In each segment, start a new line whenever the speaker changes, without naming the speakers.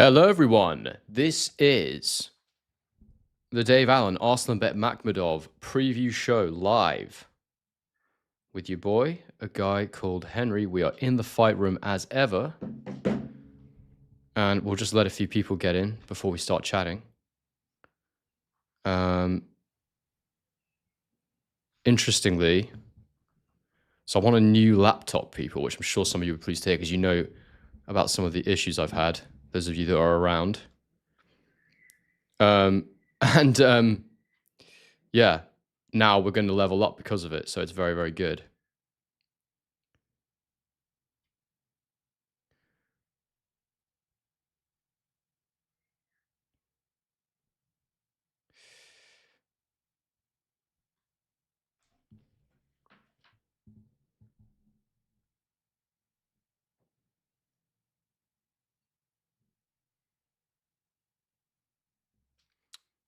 Hello, everyone. This is the Dave Allen Arslanbek Makhmudov preview show live with your boy, a guy called Henry. We are in the fight room as ever, and we'll just let a few people get in before we start chatting. Interestingly, so I want a new laptop, people, which I'm sure some of you would please take, because you know about some of the issues I've had, those of you that are around. Yeah, now we're going to level up because of it, so it's very, very good.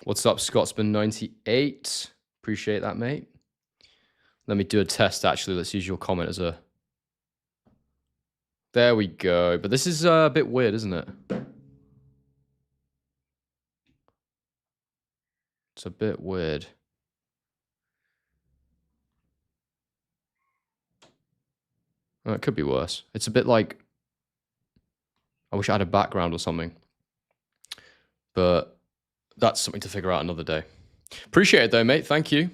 What's up, Scotsman98? Appreciate that, mate. Let me do a test, actually. Let's use your comment as a... There we go. But this is a bit weird, isn't it? It's a bit weird. Oh, it could be worse. It's a bit like... I wish I had a background or something. But that's something to figure out another day. Appreciate it, though, mate. Thank you.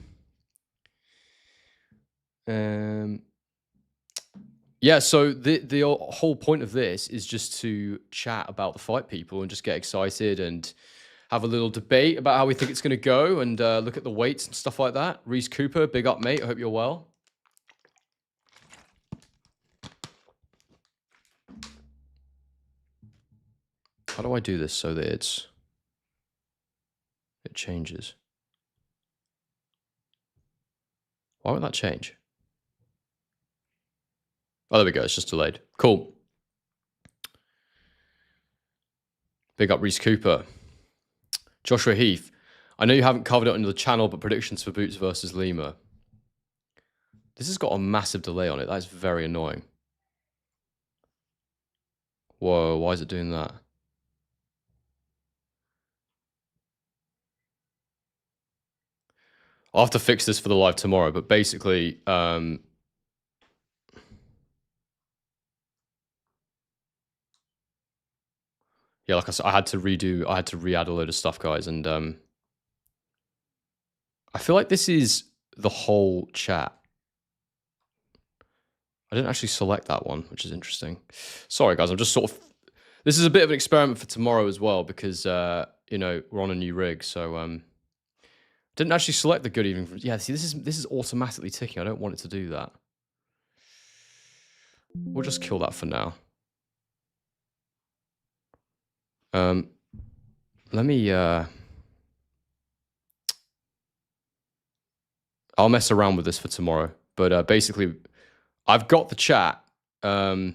Yeah, so the whole point of this is just to chat about the fight, people, and just get excited and have a little debate about how we think it's going to go and look at the weights and stuff like that. Reese Cooper, big up, mate. I hope you're well. How do I do this so that it changes? Why won't that change? Oh, there we go. It's just delayed. Cool. Big up Reese Cooper. Joshua Heath. I know you haven't covered it on the channel, but predictions for Boots versus Lima. This has got a massive delay on it. That is very annoying. Whoa, why is it doing that? I'll have to fix this for the live tomorrow, but basically, yeah, like I said, I had to re-add a load of stuff, guys, and I feel like this is the whole chat. I didn't actually select that one, which is interesting. Sorry, guys, I'm just sort of... This is a bit of an experiment for tomorrow as well, because, you know, we're on a new rig, so... Didn't actually select the good evening. Yeah, see, this is automatically ticking. I don't want it to do that. We'll just kill that for now. Let me... I'll mess around with this for tomorrow. But basically, I've got the chat. But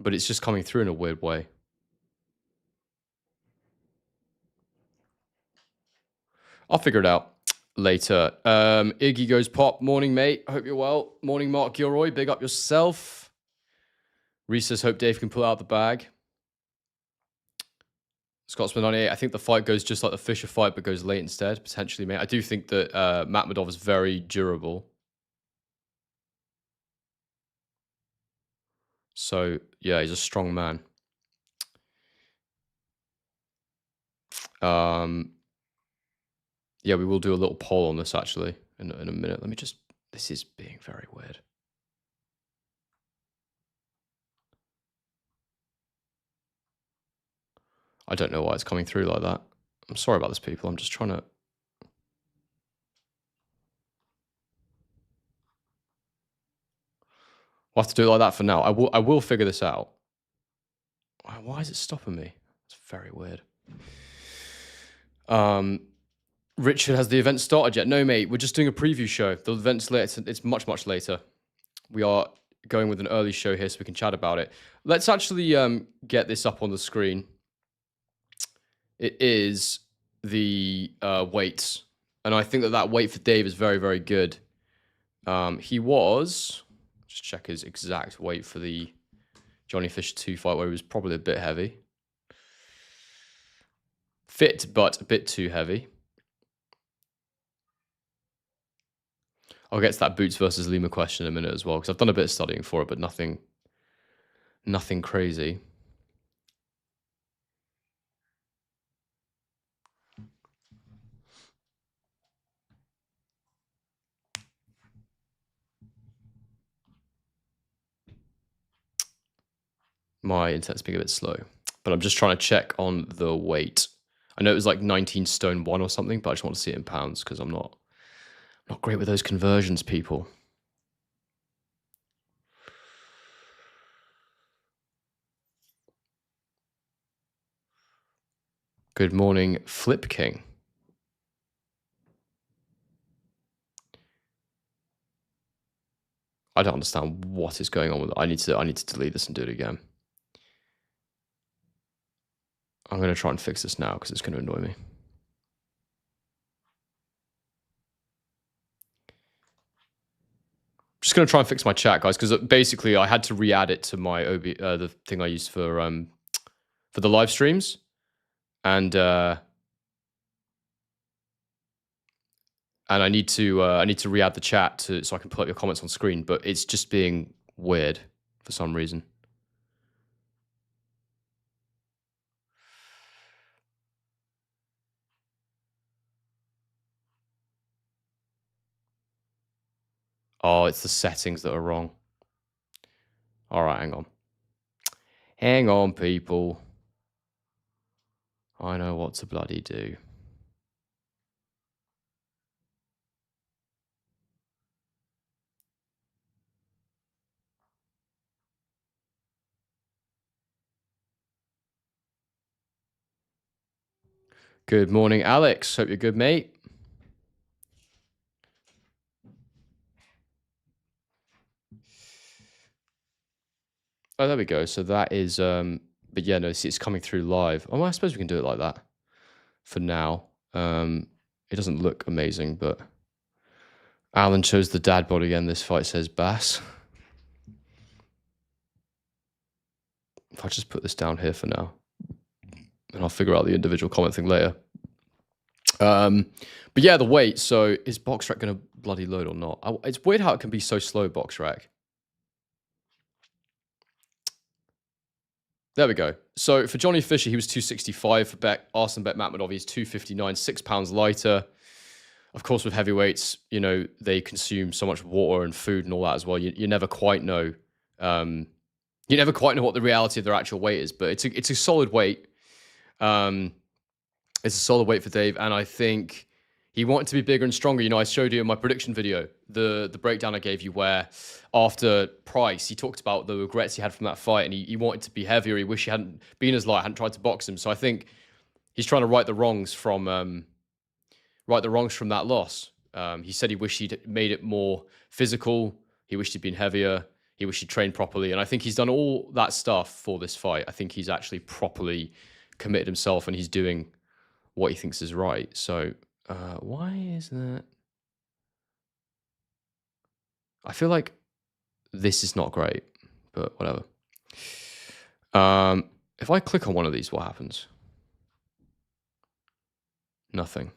it's just coming through in a weird way. I'll figure it out later. Iggy goes pop. Morning, mate. I hope you're well. Morning, Mark Gilroy. Big up yourself. Reese says, hope Dave can pull out the bag. Scotsman 98. I think the fight goes just like the Fisher fight, but goes late instead, potentially, mate. I do think that Makhmudov is very durable. So, yeah, he's a strong man. Yeah, we will do a little poll on this, actually, in a minute. Let me just... This is being very weird. I don't know why it's coming through like that. I'm sorry about this, people. I'm just trying to... We'll have to do it like that for now. I will figure this out. Why is it stopping me? It's very weird. Richard, has the event started yet? No, mate. We're just doing a preview show. The event's later. It's much, much later. We are going with an early show here so we can chat about it. Let's actually get this up on the screen. It is the weights. And I think that weight for Dave is very, very good. He was... Just check his exact weight for the Johnny Fish 2 fight, where he was probably a bit heavy. Fit, but a bit too heavy. I'll get to that Boots versus Lima question in a minute as well, because I've done a bit of studying for it, but nothing crazy. My internet's being a bit slow, but I'm just trying to check on the weight. I know it was like 19 stone 1 or something, but I just want to see it in pounds because I'm not great with those conversions, people. Good morning, Flip King. I don't understand what is going on with it. I need to delete this and do it again. I'm going to try and fix this now because it's going to annoy me. Just going to try and fix my chat, guys, because basically I had to re-add it to my the thing I used for the live streams, and I need to re-add the chat so I can put up your comments on screen, but it's just being weird for some reason. Oh, it's the settings that are wrong. All right, hang on. Hang on, people. I know what to bloody do. Good morning, Alex. Hope you're good, mate. Oh, there we go. So that is, but yeah, no, see, it's coming through live. Oh, well, I suppose we can do it like that for now. It doesn't look amazing, but Alan chose the dad bod again. This fight, says Bass. If I just put this down here for now, and I'll figure out the individual comment thing later. But yeah, the weight. So is BoxRec going to bloody load or not? It's weird how it can be so slow, BoxRec. There we go. So for Johnny Fisher, he was 265. For Arslanbek Makhmudov, he's 259, 6 pounds lighter. Of course, with heavyweights, you know, they consume so much water and food and all that as well. You never quite know. You never quite know what the reality of their actual weight is, but it's a solid weight. It's a solid weight for Dave, and I think he wanted to be bigger and stronger. You know, I showed you in my prediction video the breakdown I gave you, where after Price, he talked about the regrets he had from that fight, and he wanted to be heavier. He wished he hadn't been as light, hadn't tried to box him. So I think he's trying to right the wrongs from that loss. He said he wished he'd made it more physical. He wished he'd been heavier. He wished he'd trained properly. And I think he's done all that stuff for this fight. I think he's actually properly committed himself, and he's doing what he thinks is right. So why is that? I feel like this is not great, but whatever. If I click on one of these, what happens? Nothing.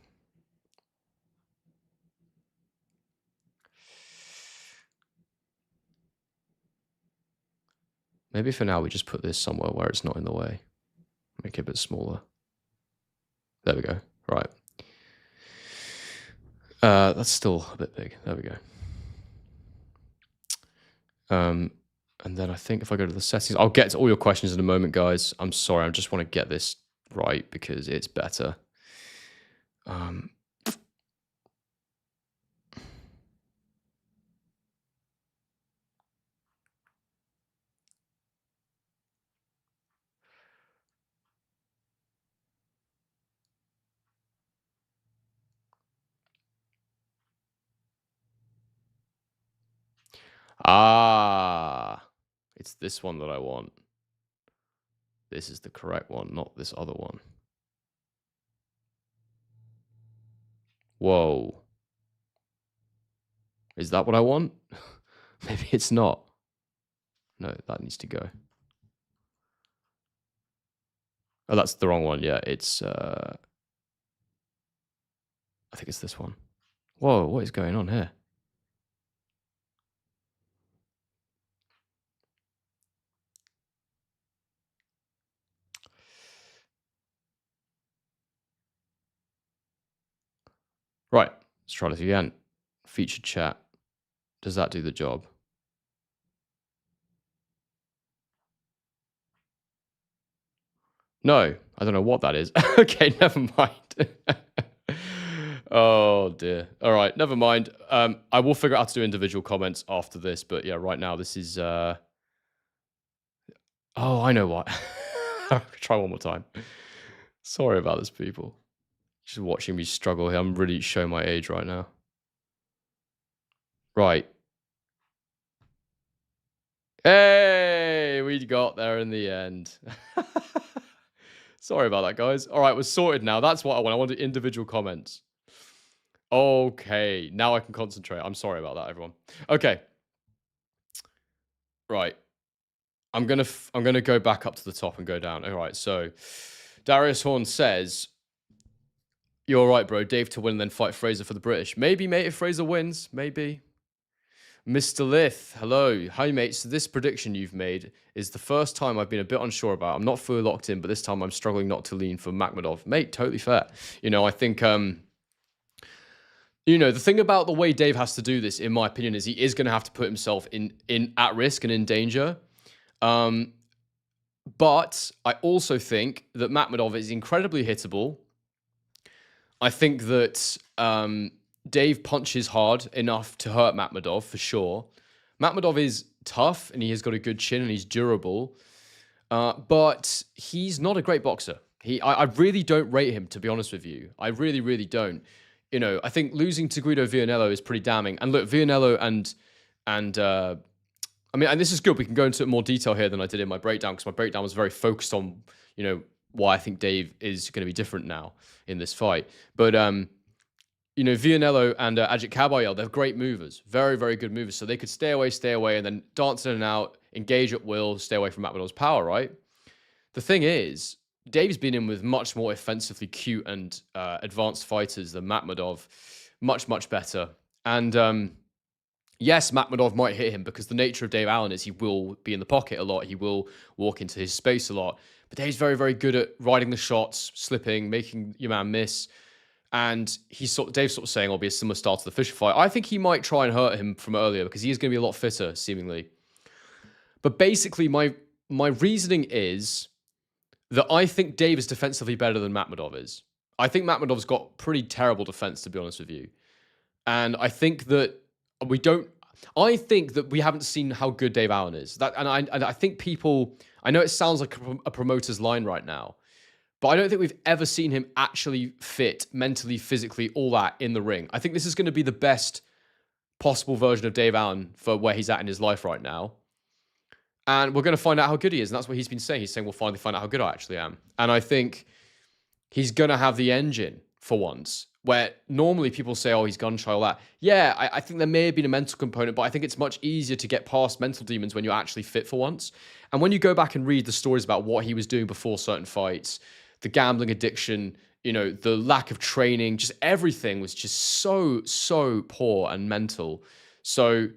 Maybe for now we just put this somewhere where it's not in the way. Make it a bit smaller. There we go. Right. That's still a bit big. There we go. And then I think if I go to the settings, I'll get to all your questions in a moment, guys. I'm sorry. I just want to get this right because it's better. It's this one that I want. This is the correct one, not this other one. Whoa. Is that what I want? Maybe it's not. No, that needs to go. Oh, that's the wrong one. Yeah, it's... I think it's this one. Whoa, what is going on here? Right, let's try this again. Featured chat. Does that do the job? No, I don't know what that is. Okay, never mind. Oh dear. All right, never mind. I will figure out how to do individual comments after this, but yeah, right now this is oh, I know what. Try one more time. Sorry about this, people. Just watching me struggle here. I'm really showing my age right now. Right. Hey, we got there in the end. Sorry about that, guys. All right, we're sorted now. That's what I want. I wanted individual comments. Okay, now I can concentrate. I'm sorry about that, everyone. Okay. Right. I'm gonna go back up to the top and go down. All right, so Darius Horn says, "You're right, bro. Dave to win and then fight Fraser for the British. Maybe, mate, if Fraser wins, maybe." Mr. Lith, hello. Hi, mate. So this prediction you've made is the first time I've been a bit unsure about. I'm not fully locked in, but this time I'm struggling not to lean for Makhmudov. Mate, totally fair. You know, I think, the thing about the way Dave has to do this, in my opinion, is he is going to have to put himself in at risk and in danger. But I also think that Makhmudov is incredibly hittable. I think that Dave punches hard enough to hurt Makhmudov, for sure. Makhmudov is tough, and he has got a good chin, and he's durable. But he's not a great boxer. I really don't rate him, to be honest with you. I really, really don't. You know, I think losing to Guido Vianello is pretty damning. And look, Vianello and this is good. We can go into more detail here than I did in my breakdown, because my breakdown was very focused on, why I think Dave is going to be different now in this fight. But, Vianello and Ajit Kabayel, they're great movers. Very, very good movers. So they could stay away, and then dance in and out, engage at will, stay away from Makhmudov's power, right? The thing is, Dave's been in with much more offensively cute and advanced fighters than Makhmudov. Much, much better. And yes, Makhmudov might hit him, because the nature of Dave Allen is he will be in the pocket a lot. He will walk into his space a lot. But Dave's very, very good at riding the shots, slipping, making your man miss. And Dave's sort of saying, I'll be a similar style to the Fisher fight. I think he might try and hurt him from earlier, because he is going to be a lot fitter, seemingly. But basically, my reasoning is that I think Dave is defensively better than Makhmudov is. I think Makhmudov's got pretty terrible defense, to be honest with you. And I think that we haven't seen how good Dave Allen is. I think people, I know it sounds like a promoter's line right now, but I don't think we've ever seen him actually fit mentally, physically, all that in the ring. I think this is going to be the best possible version of Dave Allen for where he's at in his life right now. And we're going to find out how good he is. And that's what he's been saying. He's saying, we'll finally find out how good I actually am. And I think he's going to have the engine for once, where normally people say, oh, he's gun shy, all that. Yeah, I think there may have been a mental component, but I think it's much easier to get past mental demons when you're actually fit for once. And when you go back and read the stories about what he was doing before certain fights, the gambling addiction, the lack of training, just everything was just so poor and mental. So,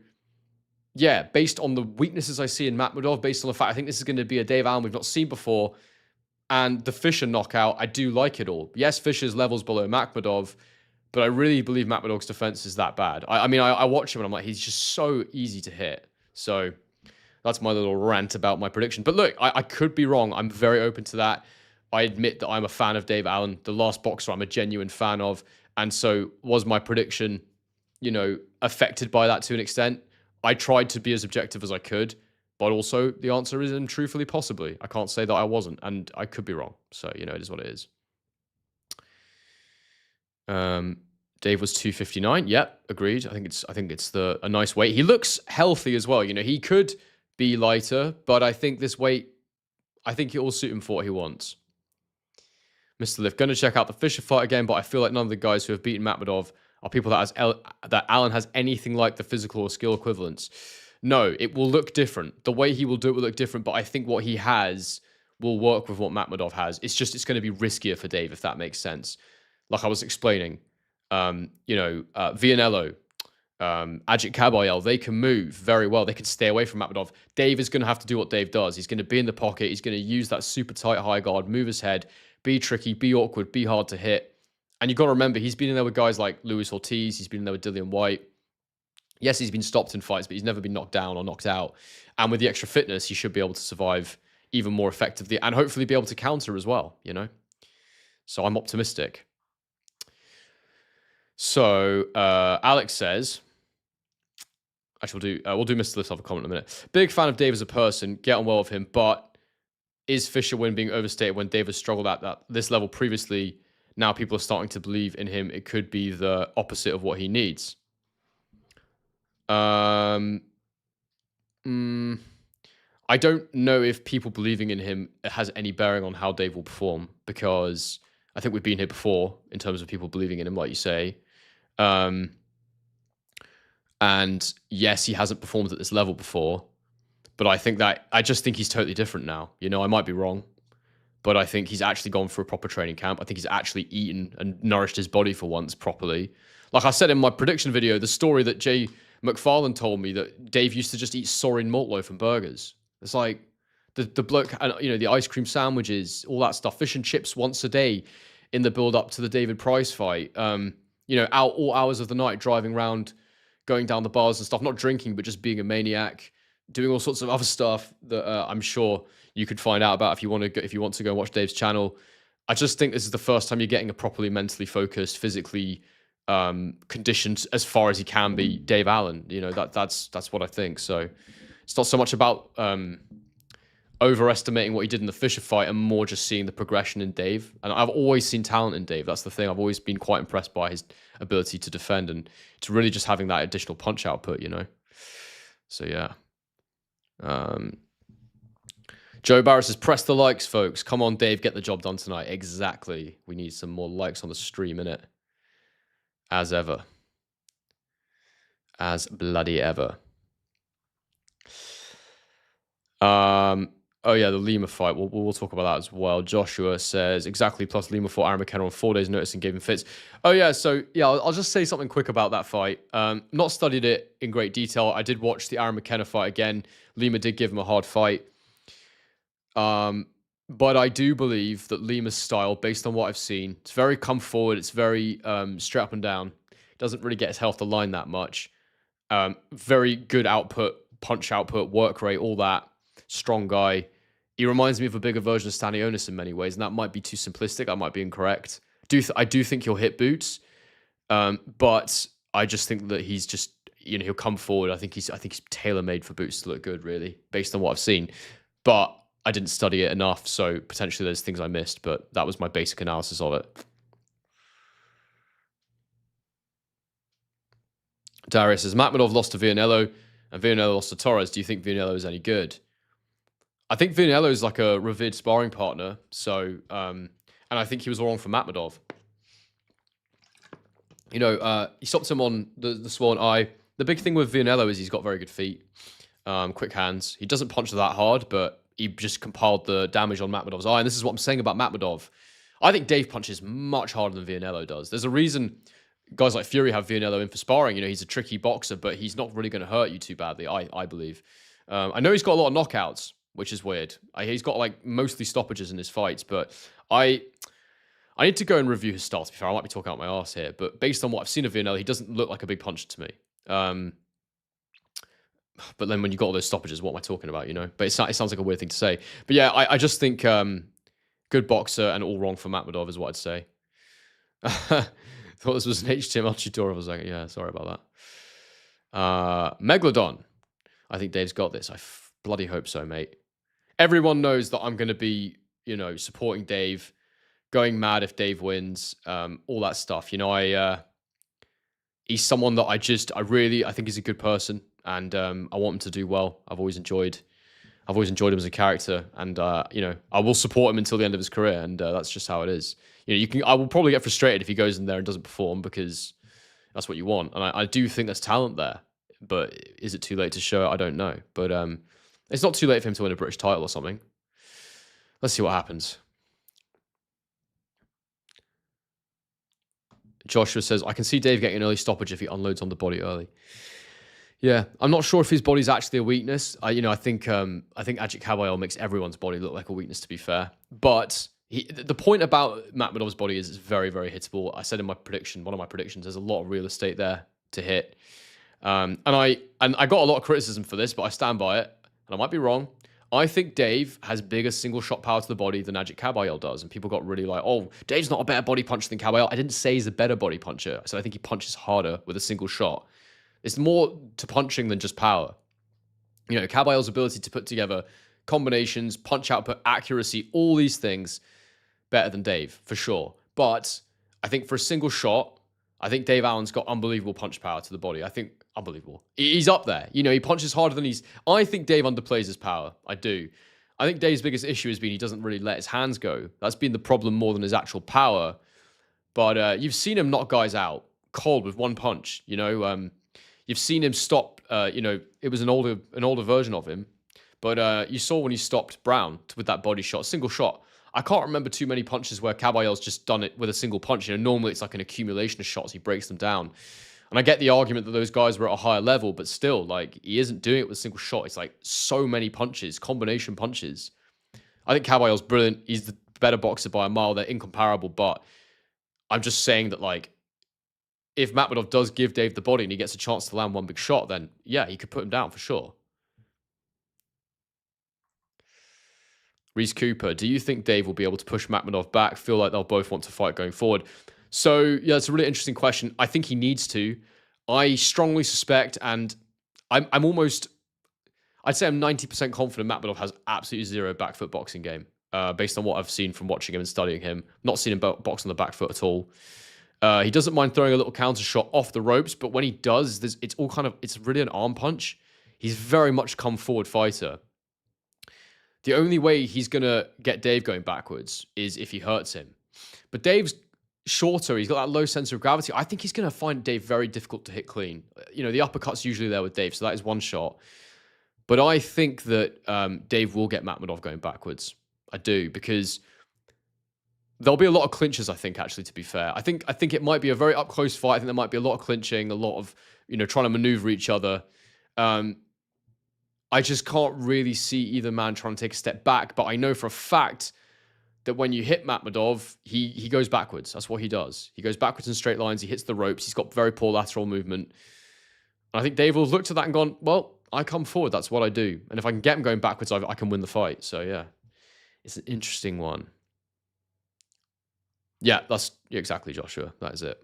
yeah, based on the weaknesses I see in Makhmudov, based on the fact I think this is going to be a Dave Allen we've not seen before, and the Fisher knockout, I do like it all. Yes, Fisher's levels below Makhmudov, but I really believe Makhmudov's defense is that bad. I watch him and I'm like, he's just so easy to hit. So that's my little rant about my prediction. But look, I could be wrong. I'm very open to that. I admit that I'm a fan of Dave Allen, the last boxer I'm a genuine fan of. And so was my prediction, affected by that to an extent? I tried to be as objective as I could, but also the answer is, and truthfully, possibly. I can't say that I wasn't, and I could be wrong. So, it is what it is. Dave was 259. Yep, agreed. I think it's a nice weight. He looks healthy as well. He could be lighter, but I think this weight, I think it will suit him for what he wants. Mr. Lift, going to check out the Fisher fight again, but I feel like none of the guys who have beaten Makhmudov are people that Allen has anything like the physical or skill equivalents. No, it will look different. The way he will do it will look different, but I think what he has will work with what Makhmudov has. It's just it's going to be riskier for Dave, if that makes sense. Like I was explaining, Vianello, Ajit Kabayel, they can move very well. They can stay away from Makhmudov. Dave is going to have to do what Dave does. He's going to be in the pocket. He's going to use that super tight high guard, move his head, be tricky, be awkward, be hard to hit. And you've got to remember, he's been in there with guys like Luis Ortiz. He's been in there with Dillian White. Yes, he's been stopped in fights, but he's never been knocked down or knocked out. And with the extra fitness, he should be able to survive even more effectively and hopefully be able to counter as well, you know? So I'm optimistic. So Alex says, actually we'll do Mr. Lift off a comment in a minute. Big fan of Dave as a person, get on well with him, but is Fischer win being overstated when Dave has struggled at this level previously? Now people are starting to believe in him. It could be the opposite of what he needs. I don't know if people believing in him has any bearing on how Dave will perform, because I think we've been here before in terms of people believing in him, like you say. And yes, he hasn't performed at this level before, but I just think he's totally different now. You know, I might be wrong, but I think he's actually gone for a proper training camp. I think he's actually eaten and nourished his body for once properly. Like I said in my prediction video, the story that Jay McFarlane told me that Dave used to just eat Sorin malt loaf and burgers. It's like the bloke, and the ice cream sandwiches, all that stuff, fish and chips once a day in the build up to the David Price fight. Out all hours of the night, driving around, going down the bars and stuff, not drinking, but just being a maniac, doing all sorts of other stuff that I'm sure you could find out about if you want to go and watch Dave's channel. I just think this is the first time you're getting a properly mentally focused, physically conditioned as far as he can be Dave Allen. That's what I think. So it's not so much about overestimating what he did in the Fischer fight and more just seeing the progression in Dave. And I've always seen talent in Dave. That's the thing. I've always been quite impressed by his ability to defend and to really just having that additional punch output, So yeah. Joe Barrett says, press the likes, folks. Come on, Dave, get the job done tonight. Exactly. We need some more likes on the stream, innit? As ever. As bloody ever. Oh yeah, the Lima fight. We'll talk about that as well. Joshua says, exactly, plus Lima fought Aaron McKenna on 4 days' notice and gave him fits. Oh yeah, so yeah, I'll just say something quick about that fight. Not studied it in great detail. I did watch the Aaron McKenna fight again. Lima did give him a hard fight. But I do believe that Lima's style, based on what I've seen, it's very come forward. It's very straight up and down. Doesn't really get his health to line that much. Very good output, punch output, work rate, all that. Strong guy. He reminds me of a bigger version of Stanionis in many ways, and that might be too simplistic. I might be incorrect. I do think he'll hit boots, but I just think that he's just he'll come forward. I think he's tailor-made for boots to look good, really, based on what I've seen. But I didn't study it enough, so potentially there's things I missed. But that was my basic analysis of it. Darius says, Makhmudov lost to Vianello and Vianello lost to Torres. Do you think Vianello is any good? I think Vianello is like a revered sparring partner. So, and I think he was all wrong for Makhmudov. He stopped him on the swollen eye. The big thing with Vianello is he's got very good feet, quick hands. He doesn't punch that hard, but he just compiled the damage on Makhmudov's eye. And this is what I'm saying about Makhmudov. I think Dave punches much harder than Vianello does. There's a reason guys like Fury have Vianello in for sparring. He's a tricky boxer, but he's not really going to hurt you too badly, I believe. I know he's got a lot of knockouts, which is weird. He's got like mostly stoppages in his fights, but I need to go and review his style, to be fair. I might be talking out my arse here, but based on what I've seen of Vianello, he doesn't look like a big puncher to me. But then when you got all those stoppages, what am I talking about, But it sounds like a weird thing to say. But yeah, I just think good boxer and all wrong for Makhmudov is what I'd say. Thought this was an HTML tutorial for a second. Yeah, sorry about that. Megalodon. I think Dave's got this. I bloody hope so, mate. Everyone knows that I'm going to be, supporting Dave, going mad if Dave wins, all that stuff. He's someone that I think he's a good person, and I want him to do well. I've always enjoyed him as a character, and I will support him until the end of his career, and that's just how it is. I will probably get frustrated if he goes in there and doesn't perform, because that's what you want, and I do think there's talent there, but is it too late to show it? I don't know. But it's not too late for him to win a British title or something. Let's see what happens. Joshua says, I can see Dave getting an early stoppage if he unloads on the body early. Yeah, I'm not sure if his body's actually a weakness. I think Ajit Kabayel makes everyone's body look like a weakness, to be fair. But the point about Makhmudov's body is it's very, very hittable. I said in my prediction, one of my predictions, there's a lot of real estate there to hit. And I got a lot of criticism for this, but I stand by it. And I might be wrong. I think Dave has bigger single shot power to the body than Ajit Kabayel does. And people got really like, oh, Dave's not a better body puncher than Kabayel. I didn't say he's a better body puncher. I said I think he punches harder with a single shot. It's more to punching than just power. You know, Kabayel's ability to put together combinations, punch output, accuracy, all these things, better than Dave, for sure. But I think for a single shot, I think Dave Allen's got unbelievable punch power to the body. I think unbelievable. He's up there. You know, he punches harder than I think Dave underplays his power. I do. I think Dave's biggest issue has been he doesn't really let his hands go. That's been the problem more than his actual power. But you've seen him knock guys out cold with one punch. You know, you've seen him stop. You know, it was an older version of him. But you saw when he stopped Brown with that body shot, single shot. I can't remember too many punches where Kabayel's just done it with a single punch. You know, normally it's like an accumulation of shots. He breaks them down. And I get the argument that those guys were at a higher level, but still, like, he isn't doing it with a single shot. It's like so many punches, combination punches. I think Kabayel's brilliant. He's the better boxer by a mile. They're incomparable, but I'm just saying that, like, if Makhmudov does give Dave the body and he gets a chance to land one big shot, then, yeah, he could put him down for sure. Reese Cooper, do you think Dave will be able to push Makhmudov back? Feel like they'll both want to fight going forward. So, yeah, it's a really interesting question. I think he needs to. I strongly suspect, and I'd say I'm 90% confident Makhmudov has absolutely zero back foot boxing game, based on what I've seen from watching him and studying him. Not seen him box on the back foot at all. He doesn't mind throwing a little counter shot off the ropes, but when he does, it's really an arm punch. He's very much come forward fighter. The only way he's going to get Dave going backwards is if he hurts him. But Dave's shorter. He's got that low center of gravity. I think he's going to find Dave very difficult to hit clean. You know, the uppercut's usually there with Dave, so that is one shot. But I think that Dave will get Makhmudov going backwards. I do, because there'll be a lot of clinches, I think, actually, to be fair. I think it might be a very up-close fight. I think there might be a lot of clinching, a lot of, you know, trying to maneuver each other. I just can't really see either man trying to take a step back, but I know for a fact that when you hit Makhmudov, he goes backwards. That's what he does. He goes backwards in straight lines. He hits the ropes. He's got very poor lateral movement. And I think Dave will have looked at that and gone, well, I come forward. That's what I do. And if I can get him going backwards, I can win the fight. So, yeah, it's an interesting one. Yeah, that's exactly, Joshua. That is it.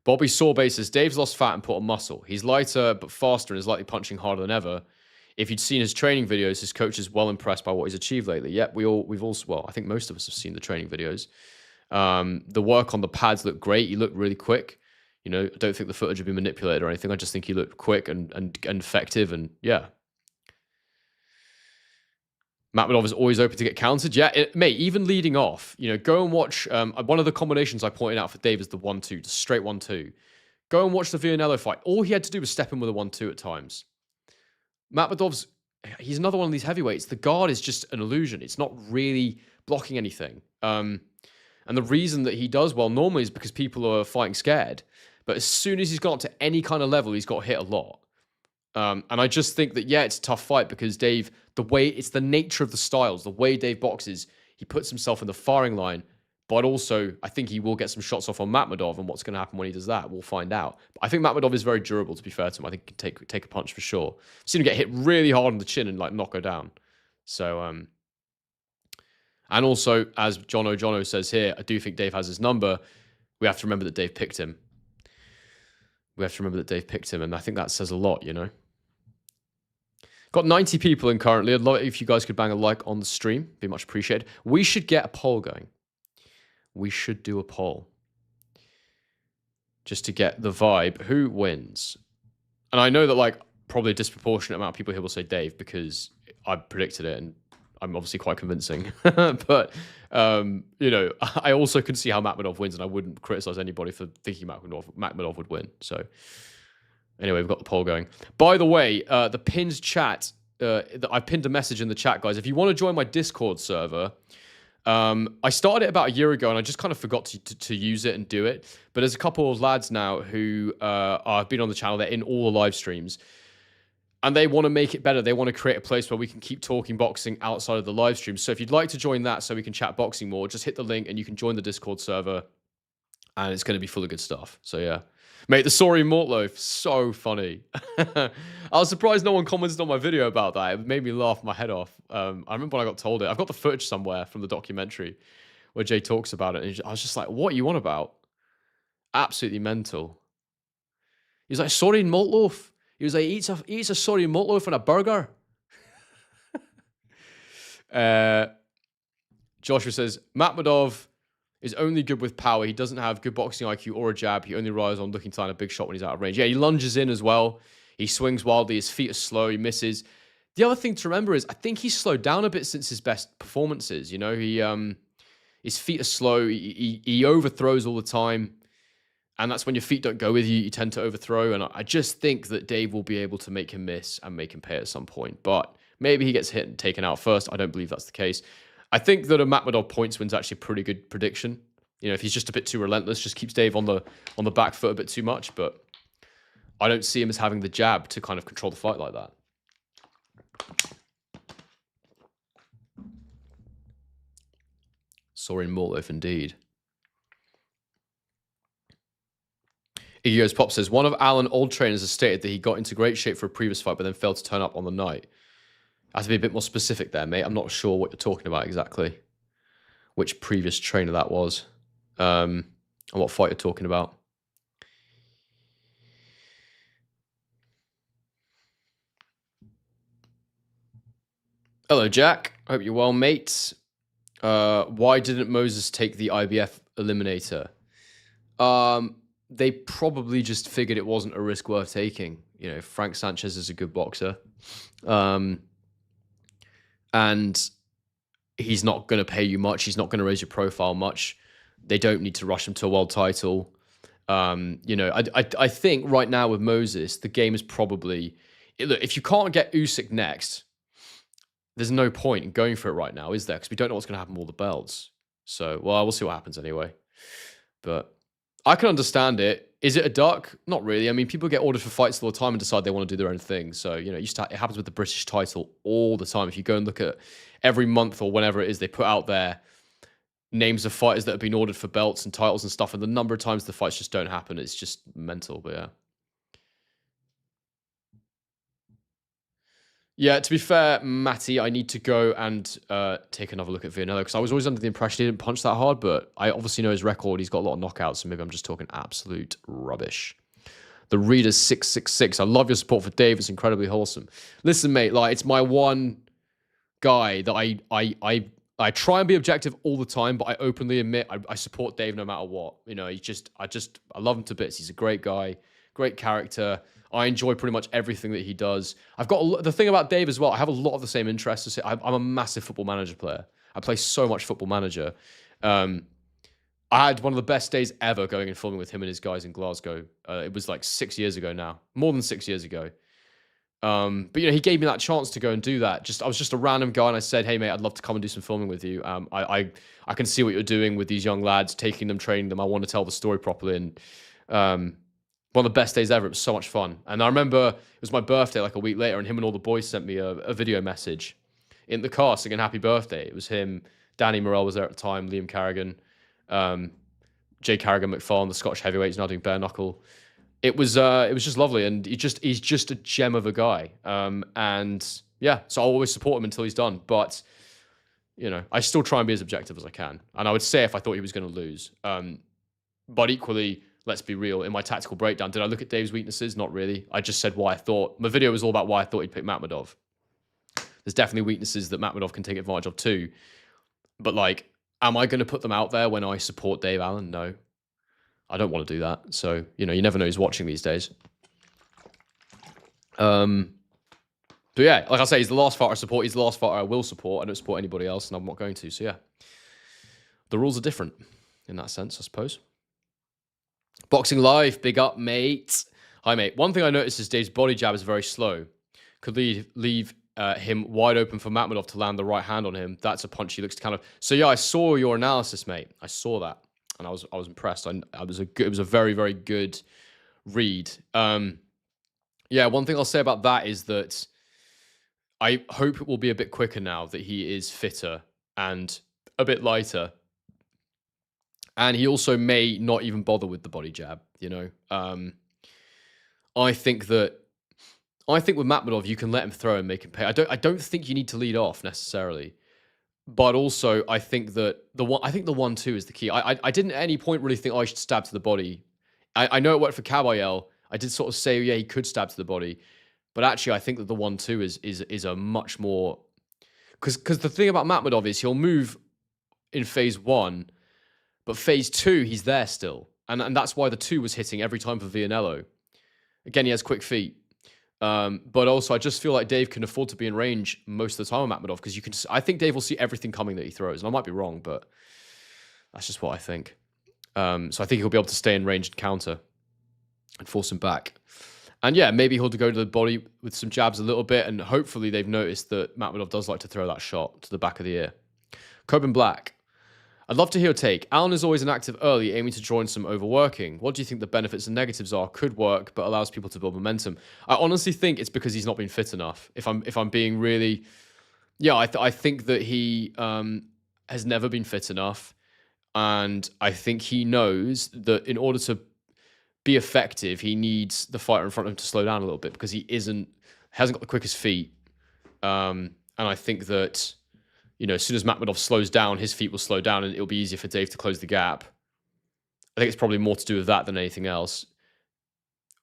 Bobby Sorbet says, Dave's lost fat and put on muscle. He's lighter but faster and is likely punching harder than ever. If you'd seen his training videos, his coach is well impressed by what he's achieved lately. Yep, I think most of us have seen the training videos. The work on the pads looked great. He looked really quick. You know, I don't think the footage had been manipulated or anything. I just think he looked quick and effective, and yeah. Makhmudov is always open to get countered. Yeah, mate, even leading off, you know, go and watch. One of the combinations I pointed out for Dave is the 1-2, the straight 1-2. Go and watch the Vianello fight. All he had to do was step in with a 1-2 at times. Makhmudov's, he's another one of these heavyweights. The guard is just an illusion. It's not really blocking anything. And the reason that he does well normally is because people are fighting scared. But as soon as he's got to any kind of level, he's got hit a lot. And I just think that, yeah, it's a tough fight because Dave, it's the nature of the styles, the way Dave boxes, he puts himself in the firing line, but also I think he will get some shots off on Makhmudov, and what's going to happen when he does that, we'll find out. But I think Makhmudov is very durable, to be fair to him. I think he can take a punch for sure. I've seen him get hit really hard on the chin and like knock her down. So, and also, as Jono says here, I do think Dave has his number. We have to remember that Dave picked him. And I think that says a lot, you know. Got 90 people in currently. I'd love it if you guys could bang a like on the stream. Be much appreciated. We should get a poll going. We should do a poll. Just to get the vibe. Who wins? And I know that, like, probably a disproportionate amount of people here will say Dave because I predicted it and I'm obviously quite convincing. But, you know, I also can see how Makhmudov wins, and I wouldn't criticize anybody for thinking Makhmudov would win. So Anyway, we've got the poll going. By the way, the pinned chat, I pinned a message in the chat, guys. If you want to join my Discord server, I started it about a year ago, and I just kind of forgot to use it and do it. But there's a couple of lads now who have been on the channel. They're in all the live streams. And they want to make it better. They want to create a place where we can keep talking boxing outside of the live stream. So if you'd like to join that so we can chat boxing more, just hit the link and you can join the Discord server. And it's going to be full of good stuff. So yeah. Mate, the sorry Mortloaf, so funny. I was surprised no one commented on my video about that. It made me laugh my head off. I remember when I got told it. I've got the footage somewhere from the documentary where Jay talks about it. And I was just like, what are you on about? Absolutely mental. He's like, sorry Mortloaf. He was like, he eats a sorry Mortloaf and a burger. Joshua says, Makhmudov is only good with power. He doesn't have good boxing IQ or a jab. He only relies on looking to land a big shot when he's out of range. Yeah, he lunges in as well. He swings wildly. His feet are slow. He misses. The other thing to remember is I think he's slowed down a bit since his best performances. You know, his feet are slow. He overthrows all the time. And that's when your feet don't go with you, you tend to overthrow. And I just think that Dave will be able to make him miss and make him pay at some point. But maybe he gets hit and taken out first. I don't believe that's the case. I think that a Makhmudov points win's actually a pretty good prediction. You know, if he's just a bit too relentless, just keeps Dave on the back foot a bit too much. But I don't see him as having the jab to kind of control the fight like that. Sorin Mortloaf indeed. Iggy's Pop says, one of Alan old trainers has stated that he got into great shape for a previous fight, but then failed to turn up on the night. I have to be a bit more specific there, mate. I'm not sure what you're talking about exactly. Which previous trainer that was. And what fight you're talking about. Hello, Jack. Hope you're well, mate. Why didn't Moses take the IBF eliminator? They probably just figured it wasn't a risk worth taking. You know, Frank Sanchez is a good boxer. And he's not going to pay you much. He's not going to raise your profile much. They don't need to rush him to a world title. You know, I think right now with Moses, the game is probably... Look, if you can't get Usyk next, there's no point in going for it right now, is there? Because we don't know what's going to happen with all the belts. So, well, we'll see what happens anyway. But I can understand it. Is it a duck? Not really. I mean, people get ordered for fights all the time and decide they want to do their own thing. So, you know, it happens with the British title all the time. If you go and look at every month or whenever it is, they put out their names of fighters that have been ordered for belts and titles and stuff. And the number of times the fights just don't happen, it's just mental. But yeah. Yeah, to be fair, Matty, I need to go and take another look at Vianello because I was always under the impression he didn't punch that hard, but I obviously know his record. He's got a lot of knockouts, so maybe I'm just talking absolute rubbish. The Reader's 666. I love your support for Dave. It's incredibly wholesome. Listen, mate, like it's my one guy that I try and be objective all the time, but I openly admit I support Dave no matter what. You know, I love him to bits. He's a great guy, great character. I enjoy pretty much everything that he does. I've got the thing about Dave as well. I have a lot of the same interests. I'm a massive Football Manager player. I play so much Football Manager. I had one of the best days ever going and filming with him and his guys in Glasgow. It was like 6 years ago now, more than 6 years ago. But you know, he gave me that chance to go and do that. I was just a random guy, and I said, "Hey, mate, I'd love to come and do some filming with you. I can see what you're doing with these young lads, taking them, training them. I want to tell the story properly." And one of the best days ever. It was so much fun. And I remember it was my birthday like a week later, and him and all the boys sent me a video message in the car singing happy birthday. It was him, Danny Morell was there at the time, Liam Carrigan, Jay Carrigan McFarlane, the Scottish heavyweights now doing bare knuckle. It was just lovely, and he's just a gem of a guy. And yeah, so I'll always support him until he's done. But you know, I still try and be as objective as I can. And I would say if I thought he was going to lose, but equally, let's be real. In my tactical breakdown, did I look at Dave's weaknesses? Not really. I just said why I thought. My video was all about why I thought he'd pick Makhmudov. There's definitely weaknesses that Makhmudov can take advantage of too. But like, am I going to put them out there when I support Dave Allen? No. I don't want to do that. So, you know, you never know who's watching these days. But yeah, like I say, he's the last fighter I support. He's the last fighter I will support. I don't support anybody else, and I'm not going to. So yeah, the rules are different in that sense, I suppose. Boxing Live, big up, mate. Hi, mate. One thing I noticed is Dave's body jab is very slow. Could leave him wide open for Makhmudov to land the right hand on him. That's a punch he looks to kind of. So yeah, I saw your analysis, mate. I saw that, and I was impressed. It was a very, very good read. Yeah, one thing I'll say about that is that I hope it will be a bit quicker now that he is fitter and a bit lighter. And he also may not even bother with the body jab, you know. I think with Makhmudov, you can let him throw and make him pay. I don't think you need to lead off necessarily. But also, I think that the 1-2 is the key. I didn't at any point really think, I should stab to the body. I know it worked for Kabayel. I did sort of say, yeah, he could stab to the body. But actually, I think that the 1-2 is a much more... Because the thing about Makhmudov is he'll move in phase 1, but phase 2, he's there still. And that's why the 2 was hitting every time for Vianello. Again, he has quick feet. But also, I just feel like Dave can afford to be in range most of the time on Makhmudov, because I think Dave will see everything coming that he throws. And I might be wrong, but that's just what I think. So I think he'll be able to stay in range and counter and force him back. And yeah, maybe he'll go to the body with some jabs a little bit, and hopefully they've noticed that Makhmudov does like to throw that shot to the back of the ear. Coben Black. I'd love to hear your take. Alan is always inactive early, aiming to draw in some overworking. What do you think the benefits and negatives are? Could work, but allows people to build momentum. I honestly think it's because he's not been fit enough. If I'm being really... Yeah, I think that he has never been fit enough. And I think he knows that in order to be effective, he needs the fighter in front of him to slow down a little bit, because he hasn't got the quickest feet. And I think that, you know, as soon as Makhmudov slows down, his feet will slow down and it'll be easier for Dave to close the gap. I think it's probably more to do with that than anything else.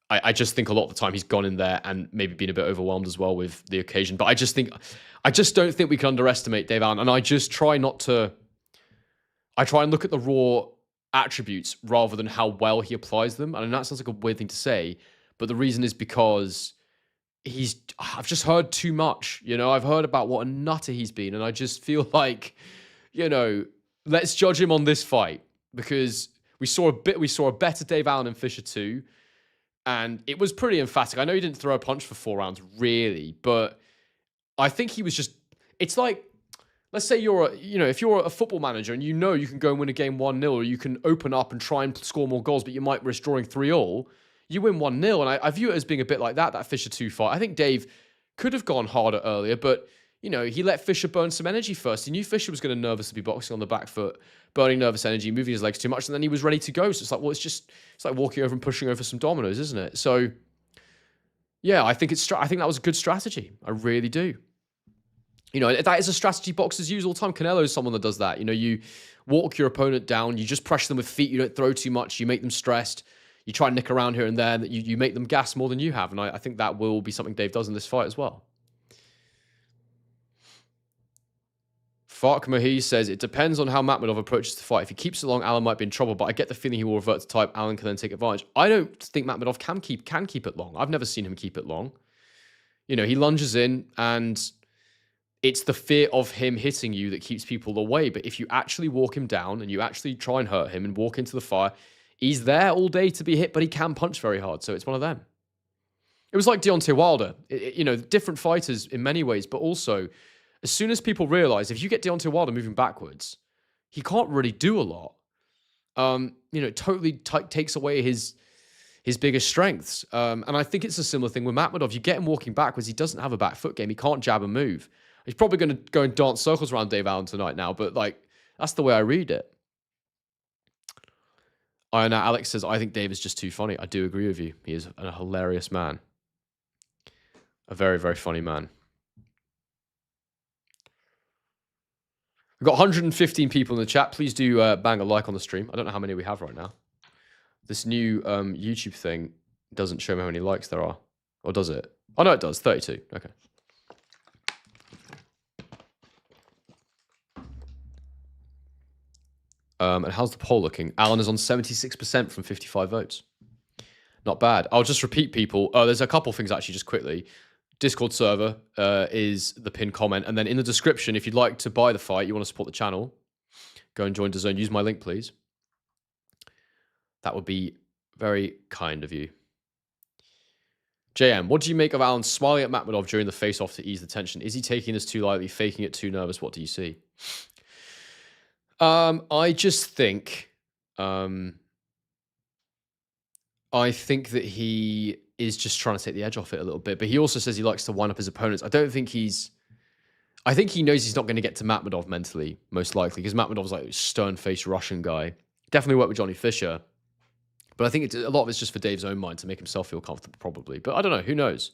I just think a lot of the time he's gone in there and maybe been a bit overwhelmed as well with the occasion. But I just don't think we can underestimate Dave Allen. And I try and look at the raw attributes rather than how well he applies them. And that sounds like a weird thing to say, but the reason is because I've just heard too much. You know, I've heard about what a nutter he's been, and I just feel like, you know, let's judge him on this fight, because we saw a better Dave Allen in Fisher 2, and it was pretty emphatic. I know he didn't throw a punch for 4 rounds, really, but I think he was just... It's like, let's say if you're a football manager and you know you can go and win a game 1-0, or you can open up and try and score more goals, but you might risk drawing 3-3, you win 1-0. And I view it as being a bit like that Fisher 2 fight. I think Dave could have gone harder earlier, but, you know, he let Fisher burn some energy first. He knew Fisher was going to nervously be boxing on the back foot, burning nervous energy, moving his legs too much, and then he was ready to go. So it's like, well, it's like walking over and pushing over some dominoes, isn't it? So, yeah, I think that was a good strategy. I really do. You know, that is a strategy boxers use all the time. Canelo is someone that does that. You know, you walk your opponent down, you just pressure them with feet, you don't throw too much, you make them stressed, you try and nick around here and there, and you make them gas more than you have. And I think that will be something Dave does in this fight as well. Fark Mahi says, it depends on how Makhmudov approaches the fight. If he keeps it long, Alan might be in trouble, but I get the feeling he will revert to type. Alan can then take advantage. I don't think Makhmudov can keep it long. I've never seen him keep it long. You know, he lunges in, and it's the fear of him hitting you that keeps people away. But if you actually walk him down and you actually try and hurt him and walk into the fire, he's there all day to be hit, but he can punch very hard. So it's one of them. It was like Deontay Wilder. You know, different fighters in many ways, but also, as soon as people realize if you get Deontay Wilder moving backwards, he can't really do a lot. You know, it totally takes away his biggest strengths. And I think it's a similar thing with Makhmudov. You get him walking backwards, he doesn't have a back foot game. He can't jab and move. He's probably going to go and dance circles around Dave Allen tonight now, but like, that's the way I read it. I know Alex says, I think Dave is just too funny. I do agree with you. He is a hilarious man. A very, very funny man. We've got 115 people in the chat. Please do bang a like on the stream. I don't know how many we have right now. This new YouTube thing doesn't show me how many likes there are. Or does it? Oh, no, it does. 32. Okay. And how's the poll looking? Alan is on 76% from 55 votes. Not bad. I'll just repeat, people. There's a couple things, actually, just quickly. Discord server is the pinned comment. And then in the description, if you'd like to buy the fight, you want to support the channel, go and join DAZN. Use my link, please. That would be very kind of you. JM, what do you make of Alan smiling at Makhmudov during the face-off to ease the tension? Is he taking this too lightly, faking it too nervous? What do you see? I just think, I think that he is just trying to take the edge off it a little bit, but he also says he likes to wind up his opponents. I think he knows he's not going to get to Makhmudov mentally, most likely, because Makhmudov's like a stern-faced Russian guy. Definitely worked with Johnny Fisher. But I think a lot of it's just for Dave's own mind to make himself feel comfortable, probably. But I don't know. Who knows?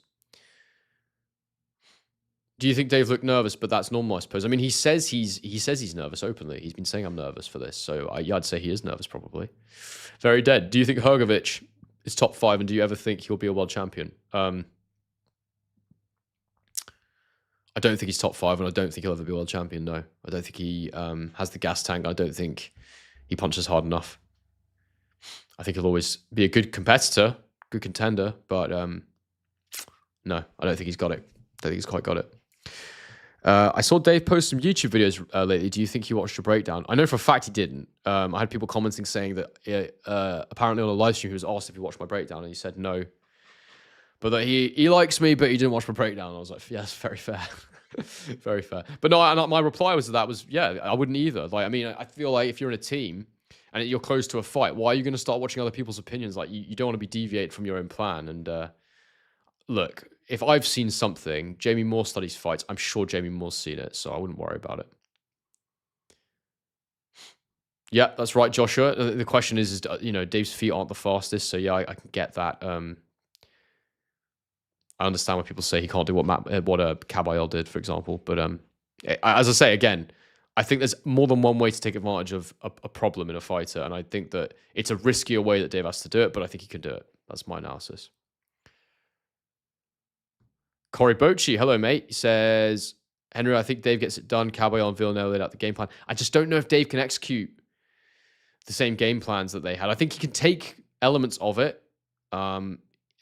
Do you think Dave looked nervous? But that's normal, I suppose. I mean, he says he's nervous openly. He's been saying I'm nervous for this. So I'd say he is nervous, probably. Very dead. Do you think Hrgovic is top 5? And do you ever think he'll be a world champion? I don't think he's top 5, and I don't think he'll ever be a world champion, no. I don't think he has the gas tank. I don't think he punches hard enough. I think he'll always be a good competitor, good contender, but no, I don't think he's got it. I don't think he's quite got it. I saw Dave post some YouTube videos lately. Do you think he watched a breakdown? I know for a fact he didn't. I had people commenting saying that apparently on a live stream he was asked if he watched my breakdown, and he said no. But that he likes me, but he didn't watch my breakdown. I was like, yes, very fair. Very fair. But no, my reply was yeah, I wouldn't either. Like, I mean, I feel like if you're in a team and you're close to a fight, why are you going to start watching other people's opinions? Like, you don't want to be deviate from your own plan. And look, if I've seen something, Jamie Moore studies fights, I'm sure Jamie Moore's seen it, so I wouldn't worry about it. Yeah, that's right, Joshua. The question is, Dave's feet aren't the fastest, so yeah, I can get that. I understand when people say he can't do what Kabayel did, for example. But as I say, again, I think there's more than one way to take advantage of a problem in a fighter. And I think that it's a riskier way that Dave has to do it, but I think he can do it. That's my analysis. Corey Bochi, hello, mate. He says, Henry, I think Dave gets it done. Kabayel and Villanelle laid out the game plan. I just don't know if Dave can execute the same game plans that they had. I think he can take elements of it.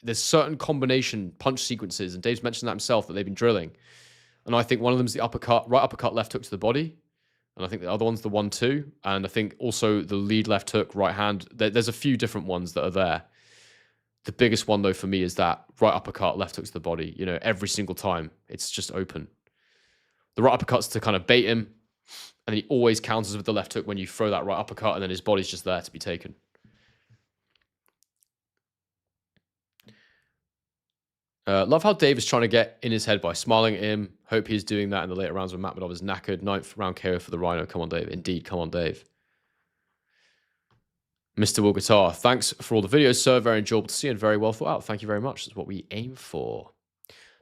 There's certain combination punch sequences, and Dave's mentioned that himself, that they've been drilling. And I think one of them is the right uppercut, left hook to the body. And I think the other one's the 1-2. And I think also the lead left hook, right hand. There's a few different ones that are there. The biggest one, though, for me is that right uppercut, left hook to the body. Every single time, it's just open. The right uppercut's to kind of bait him, and he always counters with the left hook when you throw that right uppercut, and then his body's just there to be taken. Love how Dave is trying to get in his head by smiling at him. Hope he's doing that in the later rounds when Makhmudov is knackered. 9th round KO for the Rhino. Come on, Dave. Indeed, come on, Dave. Mr. Will Guitar, thanks for all the videos, sir. Very enjoyable to see and very well thought out. Thank you very much. That's what we aim for.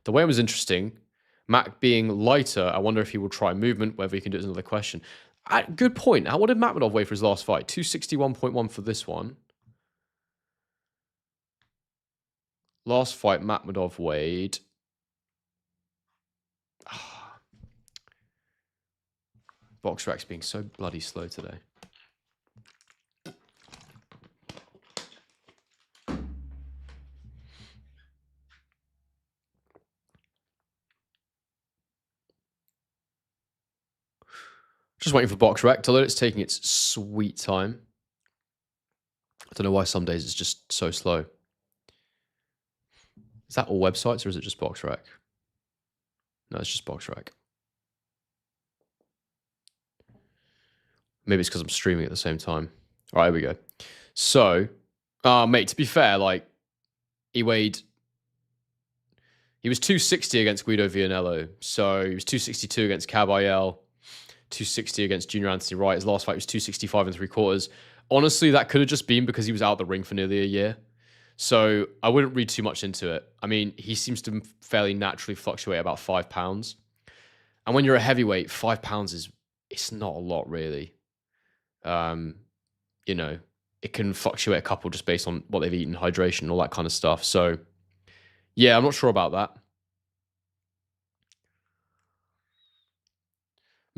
The weigh-in was interesting. Mac being lighter, I wonder if he will try movement. Whether he can do it is another question. Good point. What did Makhmudov weigh for his last fight? 261.1 for this one. Last fight, Makhmudov weighed... BoxRec being so bloody slow today. Just waiting for BoxRec to load. It's taking its sweet time. I don't know why some days it's just so slow. Is that all websites or is it just BoxRec? No, it's just BoxRec. Maybe it's because I'm streaming at the same time. All right, here we go. So, mate, to be fair, like, he was 260 against Guido Vianello. So he was 262 against Kabayel, 260 against Junior Anthony Wright. His last fight was 265 3/4. Honestly, that could have just been because he was out of the ring for nearly a year. So I wouldn't read too much into it. I mean, he seems to fairly naturally fluctuate about 5 pounds. And when you're a heavyweight, 5 pounds it's not a lot, really. It can fluctuate a couple just based on what they've eaten, hydration, all that kind of stuff. So, yeah, I'm not sure about that.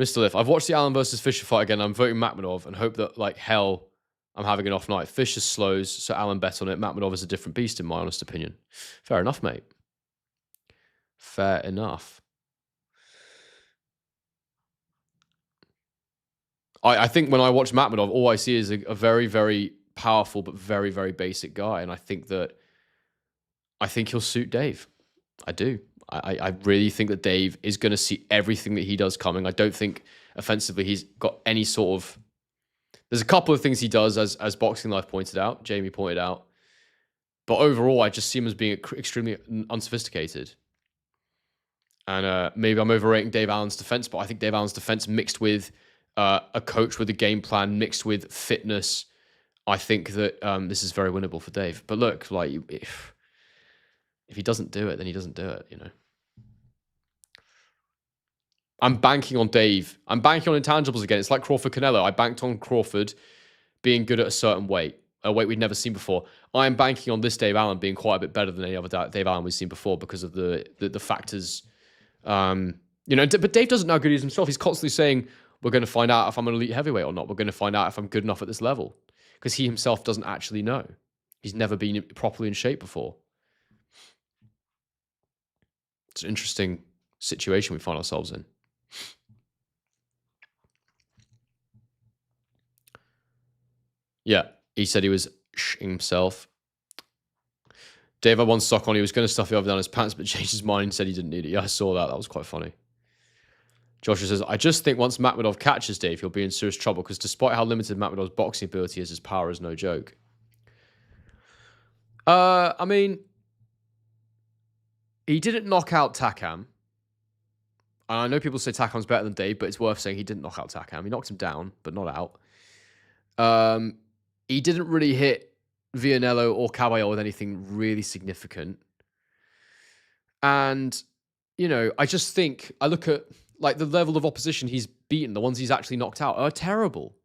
Mr. Liff, I've watched the Allen versus Fisher fight again. I'm voting Makhmudov and hope that, like hell, I'm having an off night. Fisher slows, so Allen bet on it. Makhmudov is a different beast, in my honest opinion. Fair enough, mate. Fair enough. I think when I watch Makhmudov, all I see is a very, very powerful but very, very basic guy. And I think that I think he'll suit Dave. I do. I really think that Dave is going to see everything that he does coming. I don't think offensively he's got any sort of. There's a couple of things he does, as Boxing Life pointed out, Jamie pointed out. But overall, I just see him as being extremely unsophisticated. And maybe I'm overrating Dave Allen's defense, but I think Dave Allen's defense mixed with a coach with a game plan, mixed with fitness, I think that this is very winnable for Dave. But look, like if he doesn't do it, then he doesn't do it, you know. I'm banking on Dave. I'm banking on intangibles again. It's like Crawford Canelo. I banked on Crawford being good at a certain weight, a weight we'd never seen before. I'm banking on this Dave Allen being quite a bit better than any other Dave Allen we've seen before because of the factors. You know, but Dave doesn't know how good he is himself. He's constantly saying, we're going to find out if I'm an elite heavyweight or not. We're going to find out if I'm good enough at this level. Because he himself doesn't actually know. He's never been properly in shape before. It's an interesting situation we find ourselves in. Yeah, he said he was himself. Dave had one sock on. He was going to stuff it over down his pants, but changed his mind and said he didn't need it. Yeah, I saw that. That was quite funny. Joshua says, I just think once Makhmudov catches Dave, he'll be in serious trouble because despite how limited Makhmudov's boxing ability is, his power is no joke. I mean, he didn't knock out Takam. And I know people say Takam's better than Dave, but it's worth saying he didn't knock out Takam. He knocked him down, but not out. He didn't really hit Villanello or Caballero with anything really significant. And, you know, I just think, I look at, like, the level of opposition he's beaten, the ones he's actually knocked out, are terrible.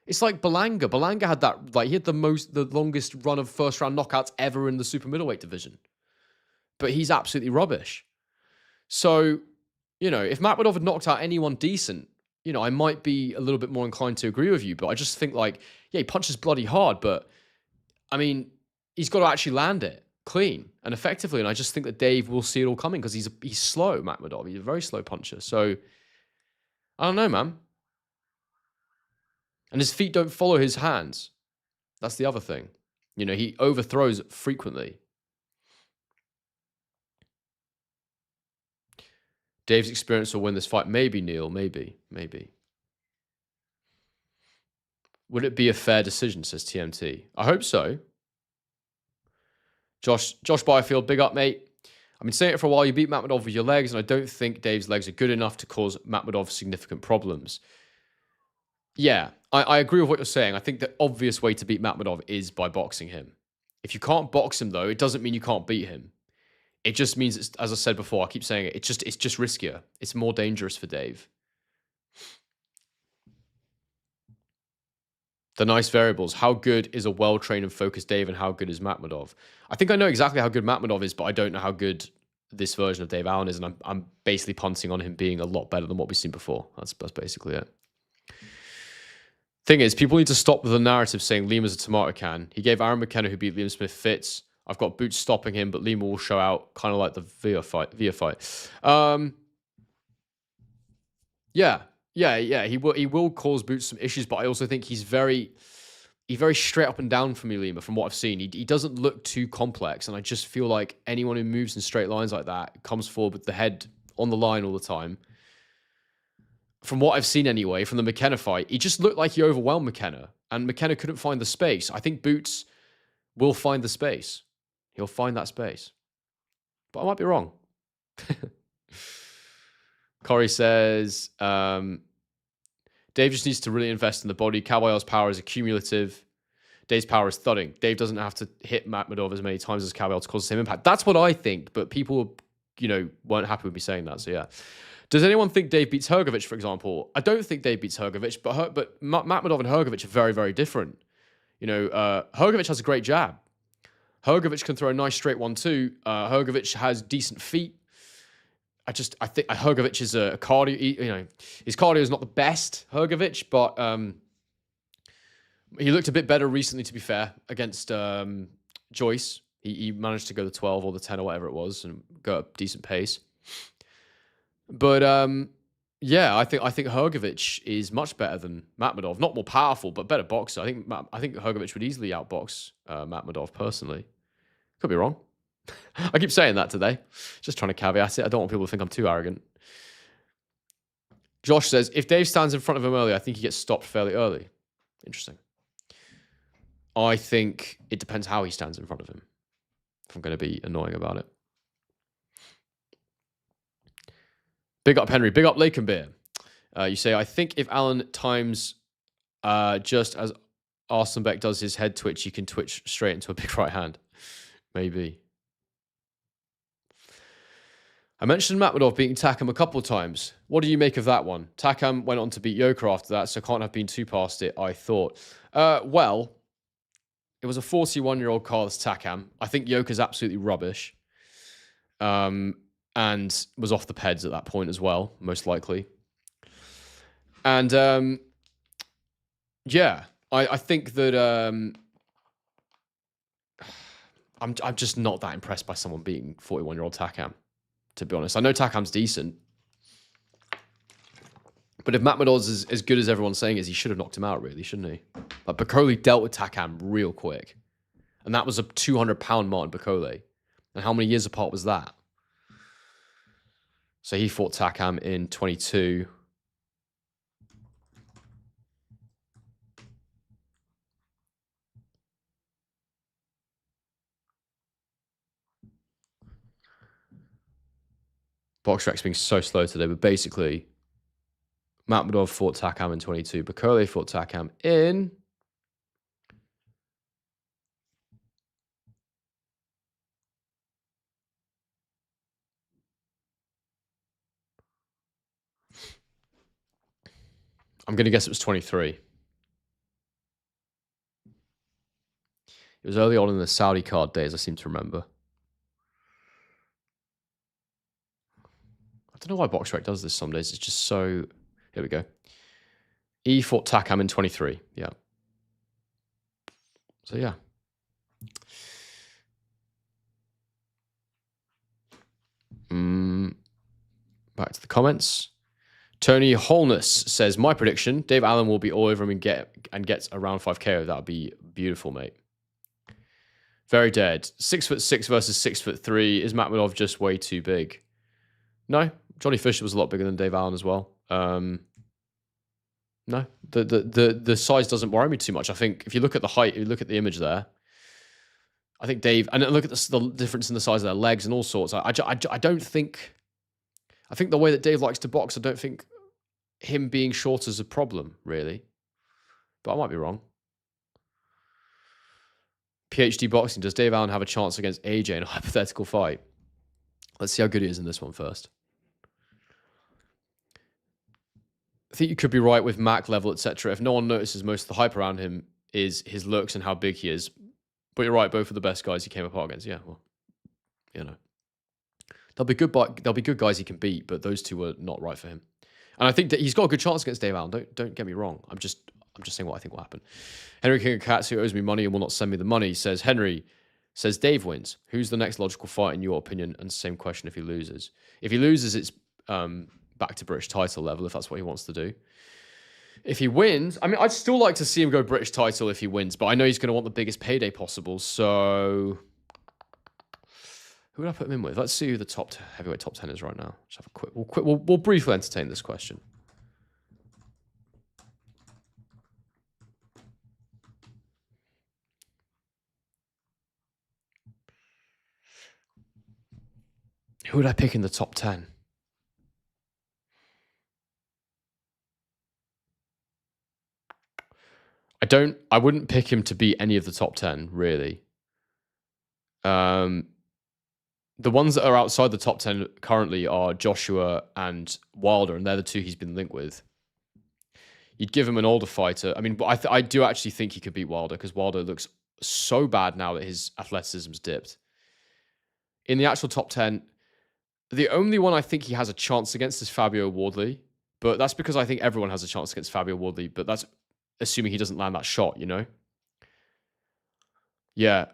It's like Belanga. Belanga had that, like, he had the longest run of first-round knockouts ever in the super middleweight division. But he's absolutely rubbish. So, you know, if Makhmudov had knocked out anyone decent, you know, I might be a little bit more inclined to agree with you. But I just think, like, yeah, he punches bloody hard, but, I mean, he's got to actually land it clean and effectively. And I just think that Dave will see it all coming because he's slow, Makhmudov. He's a very slow puncher. So, I don't know, man. And his feet don't follow his hands. That's the other thing. You know, he overthrows frequently. Dave's experience will win this fight. Maybe, Neil. Maybe. Would it be a fair decision, says TMT? I hope so. Josh Byfield, big up, mate. I've been saying it for a while. You beat Makhmudov with your legs, and I don't think Dave's legs are good enough to cause Makhmudov significant problems. Yeah, I agree with what you're saying. I think the obvious way to beat Makhmudov is by boxing him. If you can't box him, though, it doesn't mean you can't beat him. It just means, it's, as I said before, I keep saying it, it's just riskier. It's more dangerous for Dave. The nice variables. How good is a well-trained and focused Dave, and how good is Makhmudov? I think I know exactly how good Makhmudov is, but I don't know how good this version of Dave Allen is, and I'm basically punting on him being a lot better than what we've seen before. That's basically it. Thing is, people need to stop with the narrative saying Lima's a tomato can. He gave Aaron McKenna, who beat Liam Smith, fits. I've got Boots stopping him, but Lima will show out, kind of like the Via fight. Yeah. He will cause Boots some issues, but I also think he's very straight up and down for me, Lima, from what I've seen. He doesn't look too complex, and I just feel like anyone who moves in straight lines like that comes forward with the head on the line all the time. From what I've seen anyway, from the McKenna fight, he just looked like he overwhelmed McKenna, and McKenna couldn't find the space. I think Boots will find the space. He'll find that space. But I might be wrong. Corey says, Dave just needs to really invest in the body. Caballero's power is accumulative. Dave's power is thudding. Dave doesn't have to hit Makhmudov as many times as Caballero to cause the same impact. That's what I think, but people, you know, weren't happy with me saying that, so yeah. Does anyone think Dave beats Hrgovic, for example? I don't think Dave beats Hrgovic, but Makhmudov and Hrgovic are very, very different. You know, Hrgovic has a great jab. Hrgovic can throw a nice straight 1-2. Hrgovic has decent feet. I think Hrgovic is a cardio. You know, his cardio is not the best, Hrgovic, but he looked a bit better recently, to be fair, against Joyce. He managed to go the 12 or the 10 or whatever it was and go at a decent pace. But yeah, I think Hrgovic is much better than Makhmudov. Not more powerful, but better boxer. I think Hrgovic would easily outbox Makhmudov personally. Could be wrong. I keep saying that today. Just trying to caveat it. I don't want people to think I'm too arrogant. Josh says, if Dave stands in front of him early, I think he gets stopped fairly early. Interesting. I think it depends how he stands in front of him, if I'm going to be annoying about it. Big up, Henry. Big up, Lake and Beer. You say, I think if Alan times just as Arslanbek does his head twitch, he can twitch straight into a big right hand. Maybe. I mentioned Makhmudov beating Takam a couple of times. What do you make of that one? Takam went on to beat Yoka after that, so can't have been too past it, I thought. Well, it was a 41-year-old Carlos Takam. I think Yoka's absolutely rubbish. And was off the peds at that point as well, most likely. And, yeah, I think that I'm just not that impressed by someone beating 41-year-old Takam, to be honest. I know Takam's decent. But if Makhmudov's as good as everyone's saying is, he should have knocked him out, really, shouldn't he? Like, Bakole dealt with Takam real quick. And that was a 200-pound Martin Bakole. And how many years apart was that? So he fought Takam in 22. BoxRec's being so slow today, but basically, Makhmudov fought Takam in 22. Bakole fought Takam in... I'm going to guess it was 23. It was early on in the Saudi card days, I seem to remember. I don't know why BoxRec does this some days. It's just so... Here we go. He fought Takam in 23. Yeah. So, yeah. Back to the comments. Tony Holness says, my prediction, Dave Allen will be all over him and gets a round 5 KO. That would be beautiful, mate. Very dead. 6'6" versus 6'3". Is Makhmudov just way too big? No. Johnny Fisher was a lot bigger than Dave Allen as well. No. The size doesn't worry me too much. I think if you look at the height, you look at the image there, I think Dave, and look at the difference in the size of their legs and all sorts. I don't think, I think the way that Dave likes to box, I don't think him being short is a problem, really. But I might be wrong. PhD Boxing, does Dave Allen have a chance against AJ in a hypothetical fight? Let's see how good he is in this one first. I think you could be right with Mac level, etc. If no one notices most of the hype around him is his looks and how big he is. But you're right, both of the best guys he came apart against. Yeah, well, you know. There'll be good guys he can beat, but those two were not right for him. And I think that he's got a good chance against Dave Allen. Don't get me wrong. I'm just saying what I think will happen. Henry King of Cats, who owes me money and will not send me the money, says, Henry says Dave wins. Who's the next logical fight in your opinion? And same question if he loses. If he loses, it's back to British title level, if that's what he wants to do. If he wins, I mean, I'd still like to see him go British title if he wins, but I know he's going to want the biggest payday possible, so... Who would I put him in with? Let's see who the heavyweight top 10 is right now. Just have a quick... We'll briefly entertain this question. Who would I pick in the top 10? I wouldn't pick him to beat any of the top 10, really. The ones that are outside the top 10 currently are Joshua and Wilder, and they're the two he's been linked with. You'd give him an older fighter. I mean, I do actually think he could beat Wilder, because Wilder looks so bad now that his athleticism's dipped. In the actual top 10, the only one I think he has a chance against is Fabio Wardley, but that's because I think everyone has a chance against Fabio Wardley, but that's assuming he doesn't land that shot, you know? Yeah.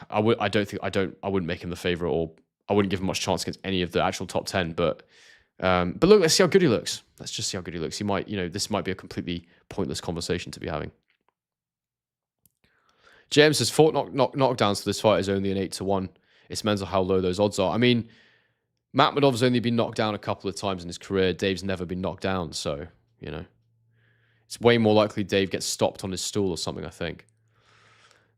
I wouldn't make him the favorite, or I wouldn't give him much chance against any of the actual top 10, but look, let's see how good he looks. Let's just see how good he looks. He might, this might be a completely pointless conversation to be having. James says, 4 knockdowns for this fight is only an 8-1. It's mental how low those odds are. I mean, Makhmudov's only been knocked down a couple of times in his career. Dave's never been knocked down, so, you know. It's way more likely Dave gets stopped on his stool or something, I think.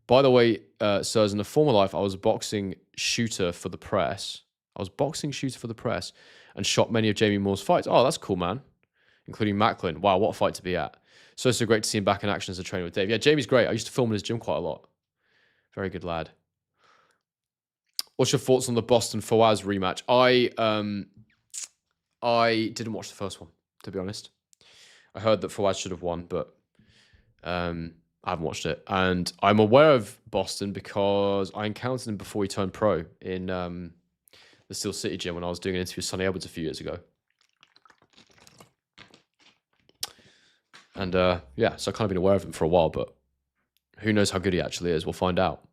By the way, sirs, in a former life, I was a boxing shooter for the press. And shot many of Jamie Moore's fights. Oh, that's cool, man. Including Macklin. Wow, what a fight to be at. So great to see him back in action as a trainer with Dave. Yeah, Jamie's great. I used to film in his gym quite a lot. Very good lad. What's your thoughts on the Boston Fawaz rematch? I didn't watch the first one, to be honest. I heard that Fawaz should have won, but I haven't watched it. And I'm aware of Boston because I encountered him before he turned pro in the Steel City gym when I was doing an interview with Sonny Edwards a few years ago. And yeah, so I've kind of been aware of him for a while, but who knows how good he actually is. We'll find out.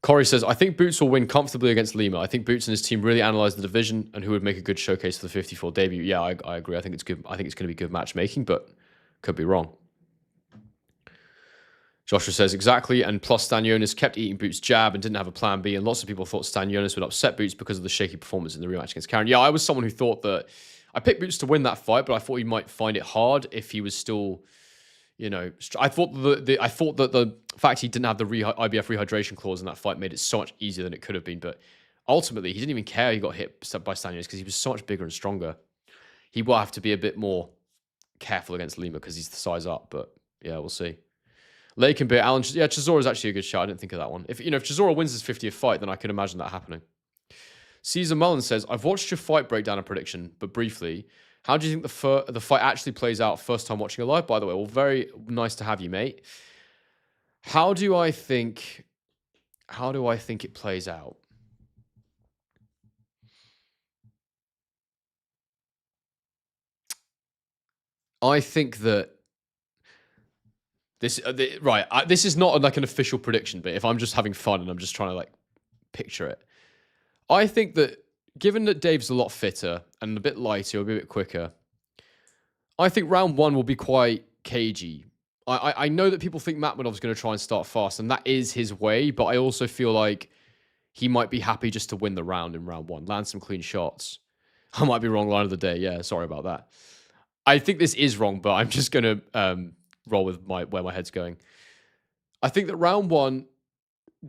Corey says, I think Boots will win comfortably against Lima. I think Boots and his team really analysed the division and who would make a good showcase for the 54 debut. Yeah, I agree. I think it's good. I think it's going to be good matchmaking, but could be wrong. Joshua says, exactly. And plus, Stanionis kept eating Boots' jab and didn't have a plan B. And lots of people thought Stanionis would upset Boots because of the shaky performance in the rematch against Karen. Yeah, I was someone who thought that I picked Boots to win that fight, but I thought he might find it hard if he was still, you know, I thought that the fact he didn't have the IBF rehydration clause in that fight made it so much easier than it could have been. But ultimately, he didn't even care he got hit by Stanionis because he was so much bigger and stronger. He will have to be a bit more careful against Lima because he's the size up. But yeah, we'll see. Lake and Beer, Alan, yeah, Chisora is actually a good shot. I didn't think of that one. If Chisora wins his 50th fight, then I can imagine that happening. Caesar Mullen says, I've watched your fight breakdown and prediction, but briefly, how do you think the fight actually plays out first time watching it live? By the way, well, very nice to have you, mate. How do I think it plays out? I think that this is not like an official prediction, but if I'm just having fun and I'm just trying to like picture it, I think that given that Dave's a lot fitter and a bit lighter, a bit quicker, I think round one will be quite cagey. I know that people think Makhmudov's going to try and start fast, and that is his way, but I also feel like he might be happy just to win the round in round one, land some clean shots. I might be wrong line of the day. Yeah, sorry about that. I think this is wrong, but I'm just going to roll with where my head's going. I think that round one,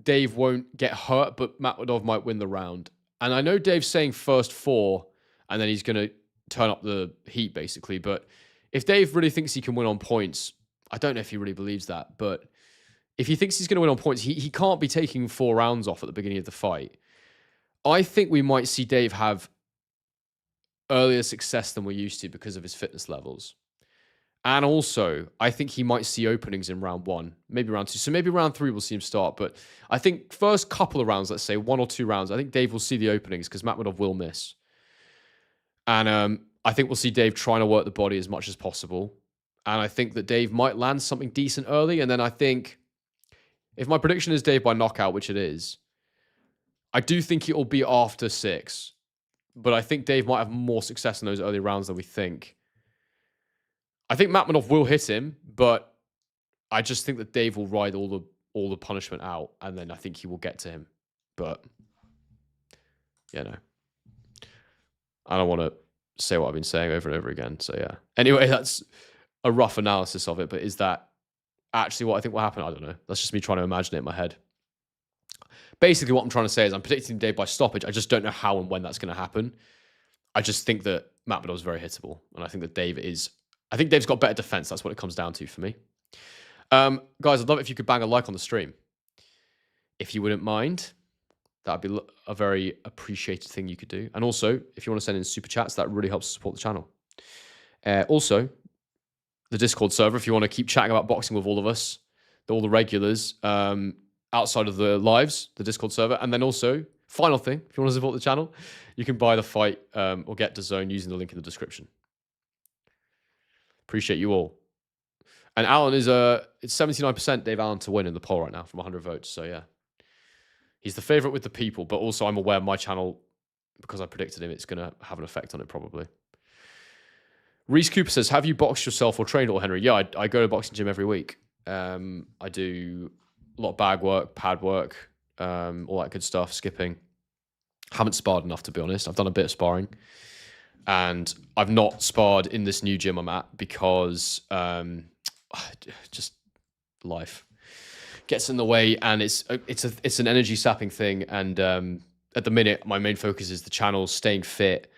Dave won't get hurt, but Makhmudov might win the round. And I know Dave's saying first four, and then he's going to turn up the heat, basically. But if Dave really thinks he can win on points, I don't know if he really believes that, but if he thinks he's going to win on points, he can't be taking 4 rounds off at the beginning of the fight. I think we might see Dave have earlier success than we're used to because of his fitness levels. And also, I think he might see openings in round one, maybe round two. So maybe round three we'll see him start. But I think first couple of rounds, let's say 1 or 2 rounds, I think Dave will see the openings because Makhmudov will miss. And I think we'll see Dave trying to work the body as much as possible. And I think that Dave might land something decent early. And then I think if my prediction is Dave by knockout, which it is, I do think it will be after 6. But I think Dave might have more success in those early rounds than we think. I think Makhmudov will hit him, but I just think that Dave will ride all the punishment out, and then I think he will get to him. But yeah, no, I don't want to say what I've been saying over and over again. So yeah. Anyway, that's a rough analysis of it. But is that actually what I think will happen? I don't know. That's just me trying to imagine it in my head. Basically, what I'm trying to say is I'm predicting Dave by stoppage. I just don't know how and when that's going to happen. I just think that Makhmudov is very hittable, and I think that I think Dave's got better defense. That's what it comes down to for me. Guys, I'd love it if you could bang a like on the stream. If you wouldn't mind, that'd be a very appreciated thing you could do. And also, if you want to send in super chats, that really helps support the channel. Also, the Discord server, if you want to keep chatting about boxing with all of us, all the regulars, outside of the lives, the Discord server. And then also, final thing, if you want to support the channel, you can buy the fight or get DAZN using the link in the description. Appreciate you all. And Alan is it's 79% Dave Allen to win in the poll right now from 100 votes. So yeah, he's the favorite with the people, but also I'm aware my channel, because I predicted him, it's going to have an effect on it probably. Reese Cooper says, have you boxed yourself or trained at all, Henry? Yeah, I go to a boxing gym every week. I do a lot of bag work, pad work, all that good stuff, skipping. Haven't sparred enough, to be honest. I've done a bit of sparring. And I've not sparred in this new gym I'm at because just life gets in the way, and it's an energy sapping thing. And at the minute, my main focus is the channel, staying fit,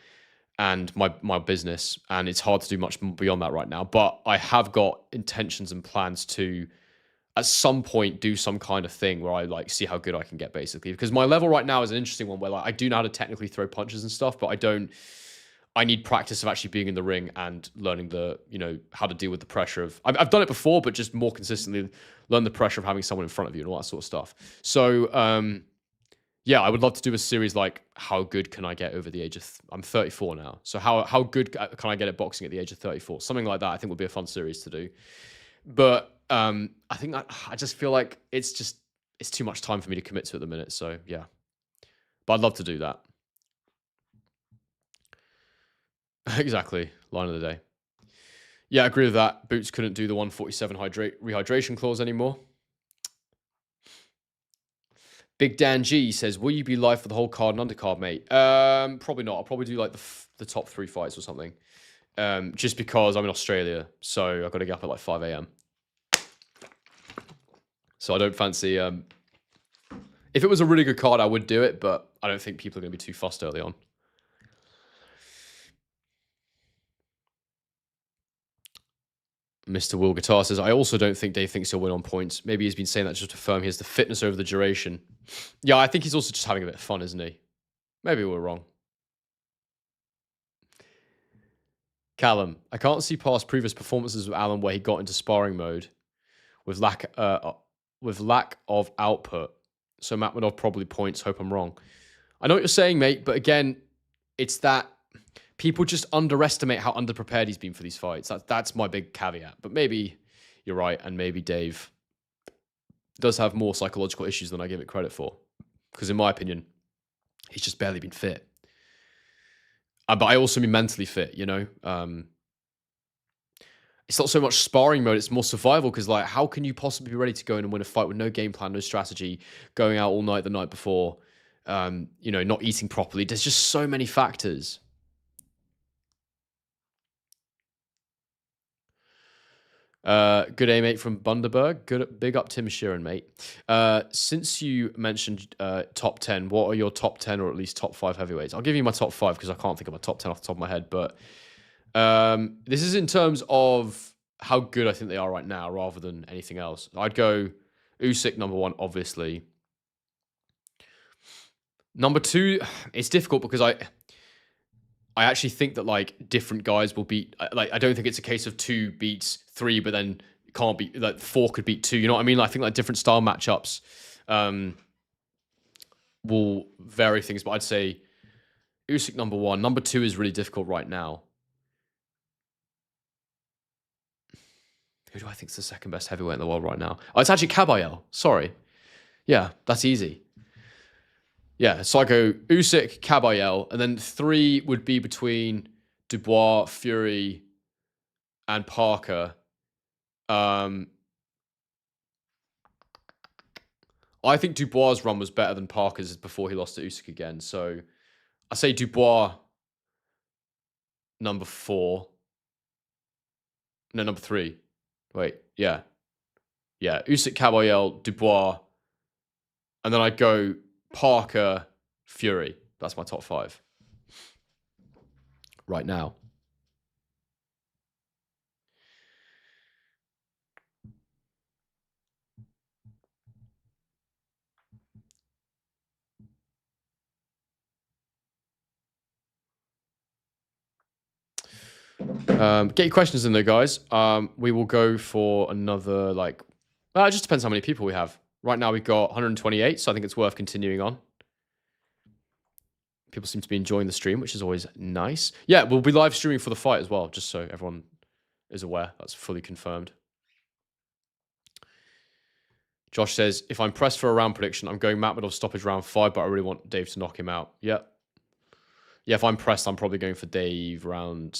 and my business. And it's hard to do much beyond that right now. But I have got intentions and plans to, at some point, do some kind of thing where I like see how good I can get, basically. Because my level right now is an interesting one where like I do know how to technically throw punches and stuff, but I need practice of actually being in the ring and learning how to deal with the pressure of, I've done it before, but just more consistently learn the pressure of having someone in front of you and all that sort of stuff. So, yeah, I would love to do a series like how good can I get over the age of, I'm 34 now. So how good can I get at boxing at the age of 34? Something like that I think would be a fun series to do. But I think I just feel like it's too much time for me to commit to at the minute. So yeah, but I'd love to do that. Exactly. Line of the day. Yeah, I agree with that. Boots couldn't do the 147 rehydration clause anymore. Big Dan G says, will you be live for the whole card and undercard, mate? Probably not. I'll probably do like the top 3 fights or something. Just because I'm in Australia, so I've got to get up at like 5 a.m. So I don't fancy... if it was a really good card, I would do it, but I don't think people are going to be too fussed early on. Mr. Will Guitar says, I also don't think Dave thinks he'll win on points. Maybe he's been saying that just to affirm he has the fitness over the duration. Yeah, I think he's also just having a bit of fun, isn't he? Maybe we're wrong. Callum, I can't see past previous performances with Alan where he got into sparring mode with lack of output. So Makhmudov probably points. Hope I'm wrong. I know what you're saying, mate, but again, it's that people just underestimate how underprepared he's been for these fights. That's my big caveat. But maybe you're right, and maybe Dave does have more psychological issues than I give it credit for. Because in my opinion, he's just barely been fit. But I also mean mentally fit, you know? It's not so much sparring mode, it's more survival, because like, how can you possibly be ready to go in and win a fight with no game plan, no strategy, going out all night the night before, not eating properly? There's just so many factors. Good day, mate, from Bundaberg. Big up Tim Sheeran, mate. Since you mentioned top 10, what are your top 10 or at least top 5 heavyweights? I'll give you my top 5 because I can't think of my top 10 off the top of my head. But this is in terms of how good I think they are right now rather than anything else. I'd go Usyk number 1, obviously. Number 2, it's difficult because I actually think that like different guys will beat, like, I don't think it's a case of 2 beats 3, but then can't beat, like 4 could beat 2. You know what I mean? Like, I think like different style matchups will vary things, but I'd say Usyk number 1. Number 2 is really difficult right now. Who do I think is the second best heavyweight in the world right now? Oh, it's actually Kabayel. Sorry. Yeah, that's easy. Yeah, so I go Usyk, Kabayel, and then 3 would be between Dubois, Fury, and Parker. I think Dubois' run was better than Parker's before he lost to Usyk again. So I say Dubois number 4. No, number 3. Wait, yeah. Yeah, Usyk, Kabayel, Dubois, and then I go Parker, Fury. That's my top 5 right now. Get your questions in there, guys. We will go for another, it just depends how many people we have. Right now we've got 128, so I think it's worth continuing on. People seem to be enjoying the stream, which is always nice. Yeah, we'll be live streaming for the fight as well, just so everyone is aware. That's fully confirmed. Josh says, if I'm pressed for a round prediction, I'm going Makhmudov stoppage round 5, but I really want Dave to knock him out. Yeah. Yeah, if I'm pressed, I'm probably going for Dave round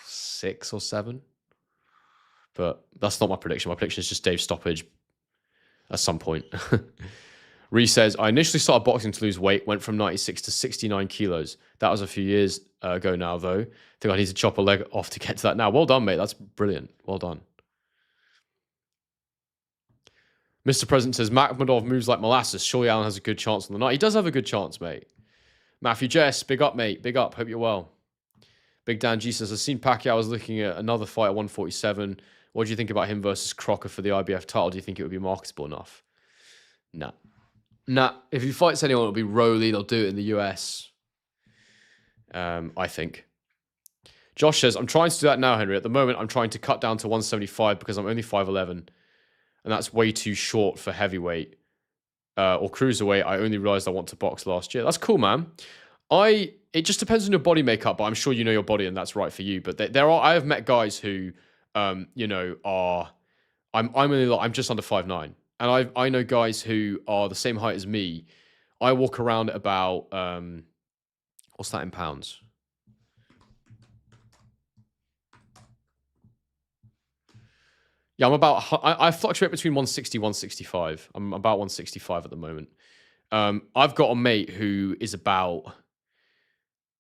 6 or 7. But that's not my prediction. My prediction is just Dave stoppage at some point. Ree says, I initially started boxing to lose weight, went from 96 to 69 kilos. That was a few years ago now, though. I think I need to chop a leg off to get to that now. Well done, mate. That's brilliant. Well done. Mr. President says, Makhmudov moves like molasses. Surely Allen has a good chance on the night. He does have a good chance, mate. Matthew Jess, big up, mate. Big up. Hope you're well. Big Dan G says, I've seen Pacquiao. I was looking at another fight at 147. What do you think about him versus Crocker for the IBF title? Do you think it would be marketable enough? Nah. If he fights anyone, it'll be Rowley. They'll do it in the US. I think. Josh says, I'm trying to do that now, Henry. At the moment, I'm trying to cut down to 175 because I'm only 5'11", and that's way too short for heavyweight or cruiserweight. I only realized I want to box last year. That's cool, man. It just depends on your body makeup, but I'm sure you know your body and that's right for you. But I have met guys who, I'm just under 5'9", and I know guys who are the same height as me. I walk around at about what's that in pounds? Yeah, I fluctuate between 160, 165. I'm about 165 at the moment. I've got a mate who is about,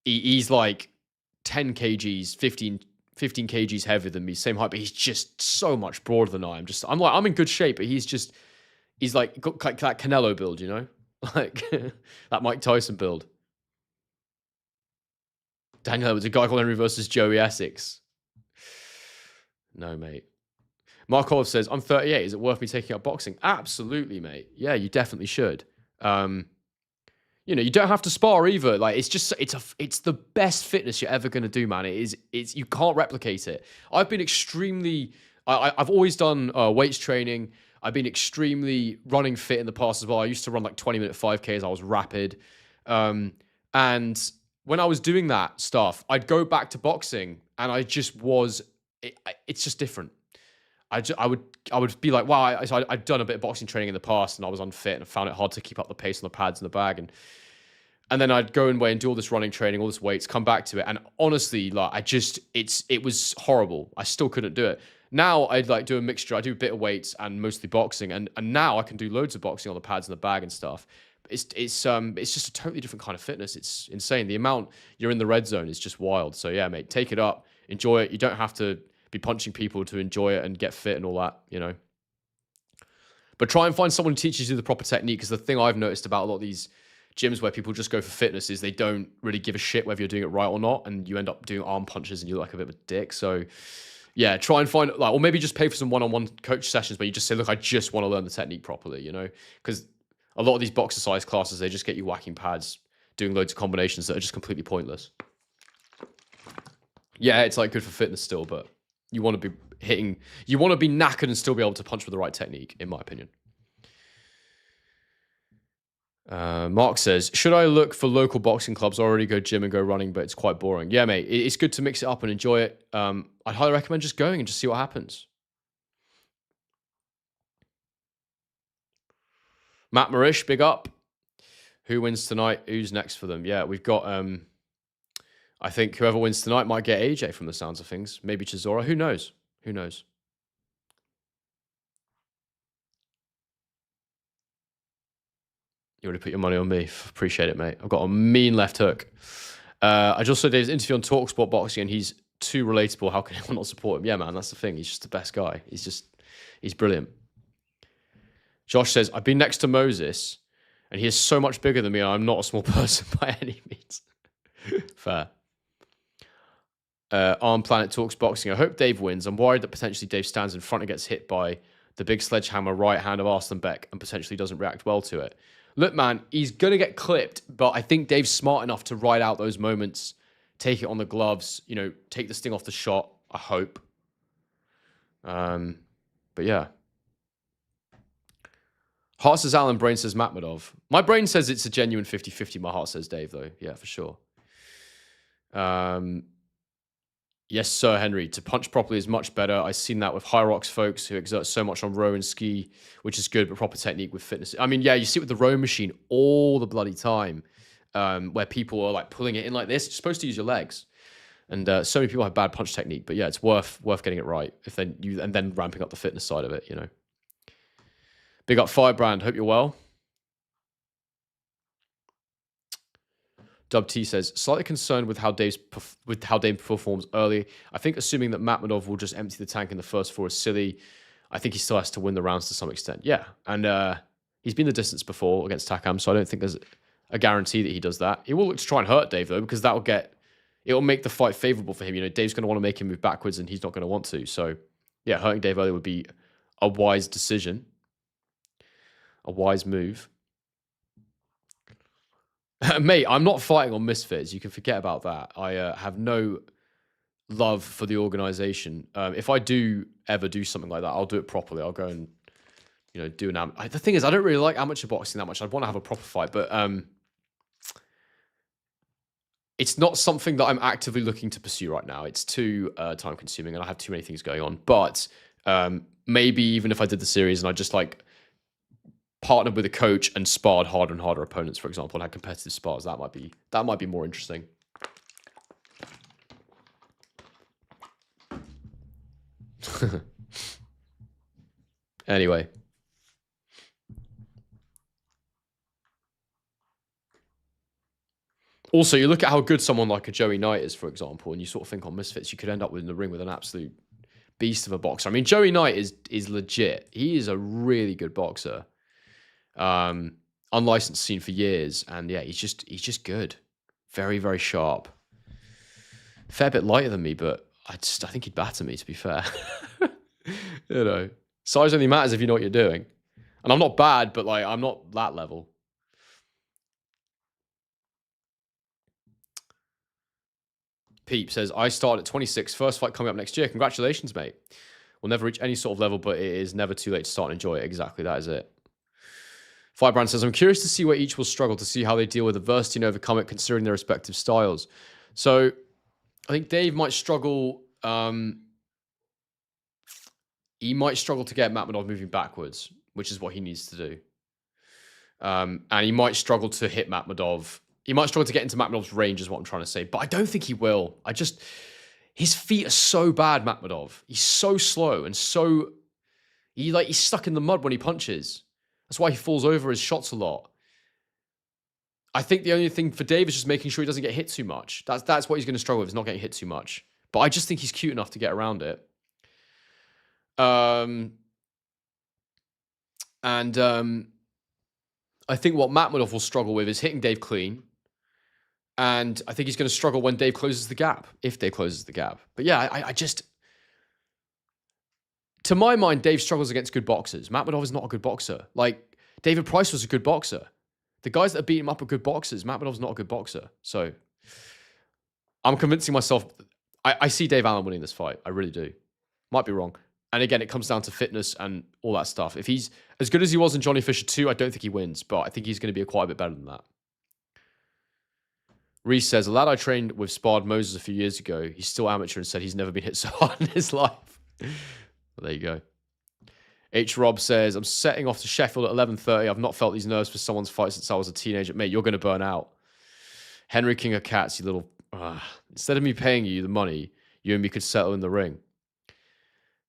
he's like 10 kgs, 15 kgs heavier than me, same height, but he's just so much broader than I am. I'm in good shape, but he's like got like that Canelo build, you know? Like that Mike Tyson build. Daniel Edwards, a guy called Henry versus Joey Essex. No, mate. Mark Olive says, I'm 38. Is it worth me taking up boxing? Absolutely, mate. Yeah, you definitely should. You don't have to spar either. Like, it's the best fitness you're ever going to do, man. You can't replicate it. I've been I've always done weights training. I've been extremely running fit in the past as well. I used to run like 20-minute 5Ks. I was rapid. And when I was doing that stuff, I'd go back to boxing and it's just different. I would be like, wow, I'd done a bit of boxing training in the past and I was unfit and I found it hard to keep up the pace on the pads in the bag. And then I'd go away and do all this running training, all this weights, come back to it. And honestly, like it was horrible. I still couldn't do it. Now I'd like do a mixture. I do a bit of weights and mostly boxing. And now I can do loads of boxing on the pads in the bag and stuff. It's just a totally different kind of fitness. It's insane. The amount you're in the red zone is just wild. So yeah, mate, take it up, enjoy it. You don't have to be punching people to enjoy it and get fit and all that, you know. But try and find someone who teaches you the proper technique, because the thing I've noticed about a lot of these gyms where people just go for fitness is they don't really give a shit whether you're doing it right or not, and you end up doing arm punches and you look like a bit of a dick. So yeah, try and find or maybe just pay for some one-on-one coach sessions where you just say, look, I just want to learn the technique properly, you know, because a lot of these boxer size classes, they just get you whacking pads, doing loads of combinations that are just completely pointless. Yeah, it's like good for fitness still, but you want to be knackered and still be able to punch with the right technique, in my opinion. Mark says, should I look for local boxing clubs? I already go gym and go running, but it's quite boring. Yeah, mate, it's good to mix it up and enjoy it. I'd highly recommend just going and just see what happens. Matt Marish, big up. Who wins tonight? Who's next for them? Yeah, we've got... I think whoever wins tonight might get AJ from the sounds of things. Maybe Chisora. Who knows? Who knows? You already put your money on me. Appreciate it, mate. I've got a mean left hook. I just saw Dave's interview on TalkSport Boxing, and he's too relatable. How can anyone not support him? Yeah, man, that's the thing. He's just the best guy. He's brilliant. Josh says, I've been next to Moses, and he is so much bigger than me, and I'm not a small person by any means. Fair. Arm Planet talks boxing. I hope Dave wins. I'm worried that potentially Dave stands in front and gets hit by the big sledgehammer right hand of Arslanbek and potentially doesn't react well to it. Look, man, he's going to get clipped, but I think Dave's smart enough to ride out those moments, take it on the gloves, you know, take the sting off the shot, I hope. But yeah. Heart says Alan, brain says Makhmudov. My brain says it's a genuine 50-50. My heart says Dave, though. Yeah, for sure. Yes, sir, Henry. To punch properly is much better. I've seen that with high rocks folks who exert so much on row and ski, which is good, but proper technique with fitness. I mean, yeah, you see it with the row machine all the bloody time, where people are like pulling it in like this. You're supposed to use your legs. And so many people have bad punch technique, but yeah, it's worth getting it right and then ramping up the fitness side of it, you know. Big up Firebrand. Hope you're well. Dub T says, slightly concerned with how Dave performs early. I think assuming that Makhmudov will just empty the tank in the first four is silly. I think he still has to win the rounds to some extent. Yeah, and he's been the distance before against Takam, so I don't think there's a guarantee that he does that. He will look to try and hurt Dave, though, because it'll make the fight favorable for him. You know, Dave's going to want to make him move backwards, and he's not going to want to. So, yeah, hurting Dave early would be a wise decision, a wise move. Mate, I'm not fighting on Misfits. You can forget about that. I have no love for the organization. If I do ever do something like that, I'll do it properly. I'll go and, you know, do an the thing is, I don't really like amateur boxing that much. I'd want to have a proper fight, but it's not something that I'm actively looking to pursue right now. It's too time consuming, and I have too many things going on. But maybe even if I did the series and I just like partnered with a coach and sparred harder and harder opponents, for example, and had competitive spars, that might be more interesting. Anyway. Also, you look at how good someone like a Joey Knight is, for example, and you sort of think on Misfits, you could end up in the ring with an absolute beast of a boxer. I mean, Joey Knight is legit. He is a really good boxer. Unlicensed scene for years, and yeah, he's just good. Very, very sharp. Fair bit lighter than me, but I think he'd batter me, to be fair. You know, size only matters if you know what you're doing. And I'm not bad, but like I'm not that level. Peep says, I start at 26, first fight coming up next year. Congratulations, mate. We'll never reach any sort of level, but it is never too late to start and enjoy it. Exactly, that is it. Firebrand says, I'm curious to see where each will struggle, to see how they deal with adversity and overcome it, considering their respective styles. So I think Dave might struggle. He might struggle to get Makhmudov moving backwards, which is what he needs to do. And he might struggle to hit Makhmudov. He might struggle to get into Makhmudov's range, is what I'm trying to say. But I don't think he will. His feet are so bad, Makhmudov. He's so slow and so... He's stuck in the mud when he punches. That's why he falls over his shots a lot. I think the only thing for Dave is just making sure he doesn't get hit too much. That's what he's going to struggle with, is not getting hit too much. But I just think he's cute enough to get around it. I think what Makhmudov will struggle with is hitting Dave clean. And I think he's going to struggle when Dave closes the gap, if Dave closes the gap. But yeah, I just... To my mind, Dave struggles against good boxers. Makhmudov is not a good boxer. Like, David Price was a good boxer. The guys that beat him up are good boxers. Makhmudov's not a good boxer. So, I'm convincing myself... I see Dave Allen winning this fight. I really do. Might be wrong. And again, it comes down to fitness and all that stuff. If he's as good as he was in Johnny Fisher 2, I don't think he wins. But I think he's going to be quite a bit better than that. Reese says, a lad I trained with sparred Moses a few years ago. He's still amateur and said he's never been hit so hard in his life. Well, there you go. H. Rob says, I'm setting off to Sheffield at 11:30. I've not felt these nerves for someone's fight since I was a teenager. Mate, you're going to burn out. Henry King of Cats, you little... instead of me paying you the money, you and me could settle in the ring.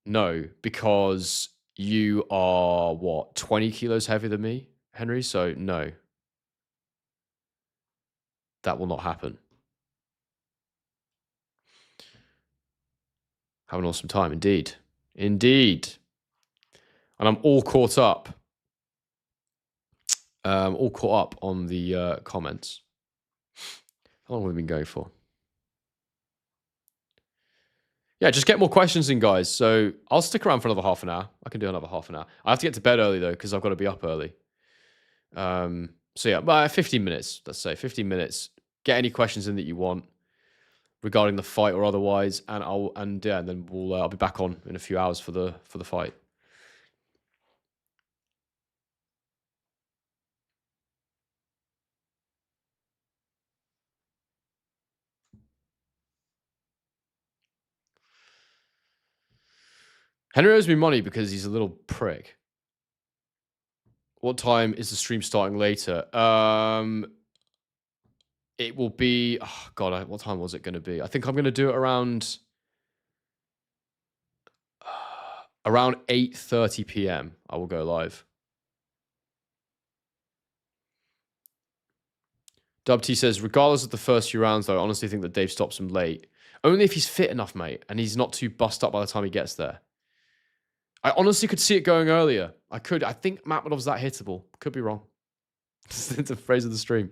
No, because you are, 20 kilos heavier than me, Henry? So, no. That will not happen. Have an awesome time, indeed. Indeed. And I'm all caught up. On the comments. How long have we been going for? Yeah, just get more questions in, guys. So I'll stick around for another half an hour. I can do another half an hour. I have to get to bed early, though, because I've got to be up early. So yeah, 15 minutes, let's say. 15 minutes. Get any questions in that you want regarding the fight or otherwise, and then I'll be back on in a few hours for the fight. Henry owes me money because he's a little prick. What time is the stream starting later? It will be... Oh, God, what time was it going to be? I think I'm going to do it around 8:30 p.m. I will go live. Dub T says, regardless of the first few rounds, though, I honestly think that Dave stops him late. Only if he's fit enough, mate, and he's not too bust up by the time he gets there. I honestly could see it going earlier. I think Makhmudov's that hittable. Could be wrong. It's a phrase of the stream.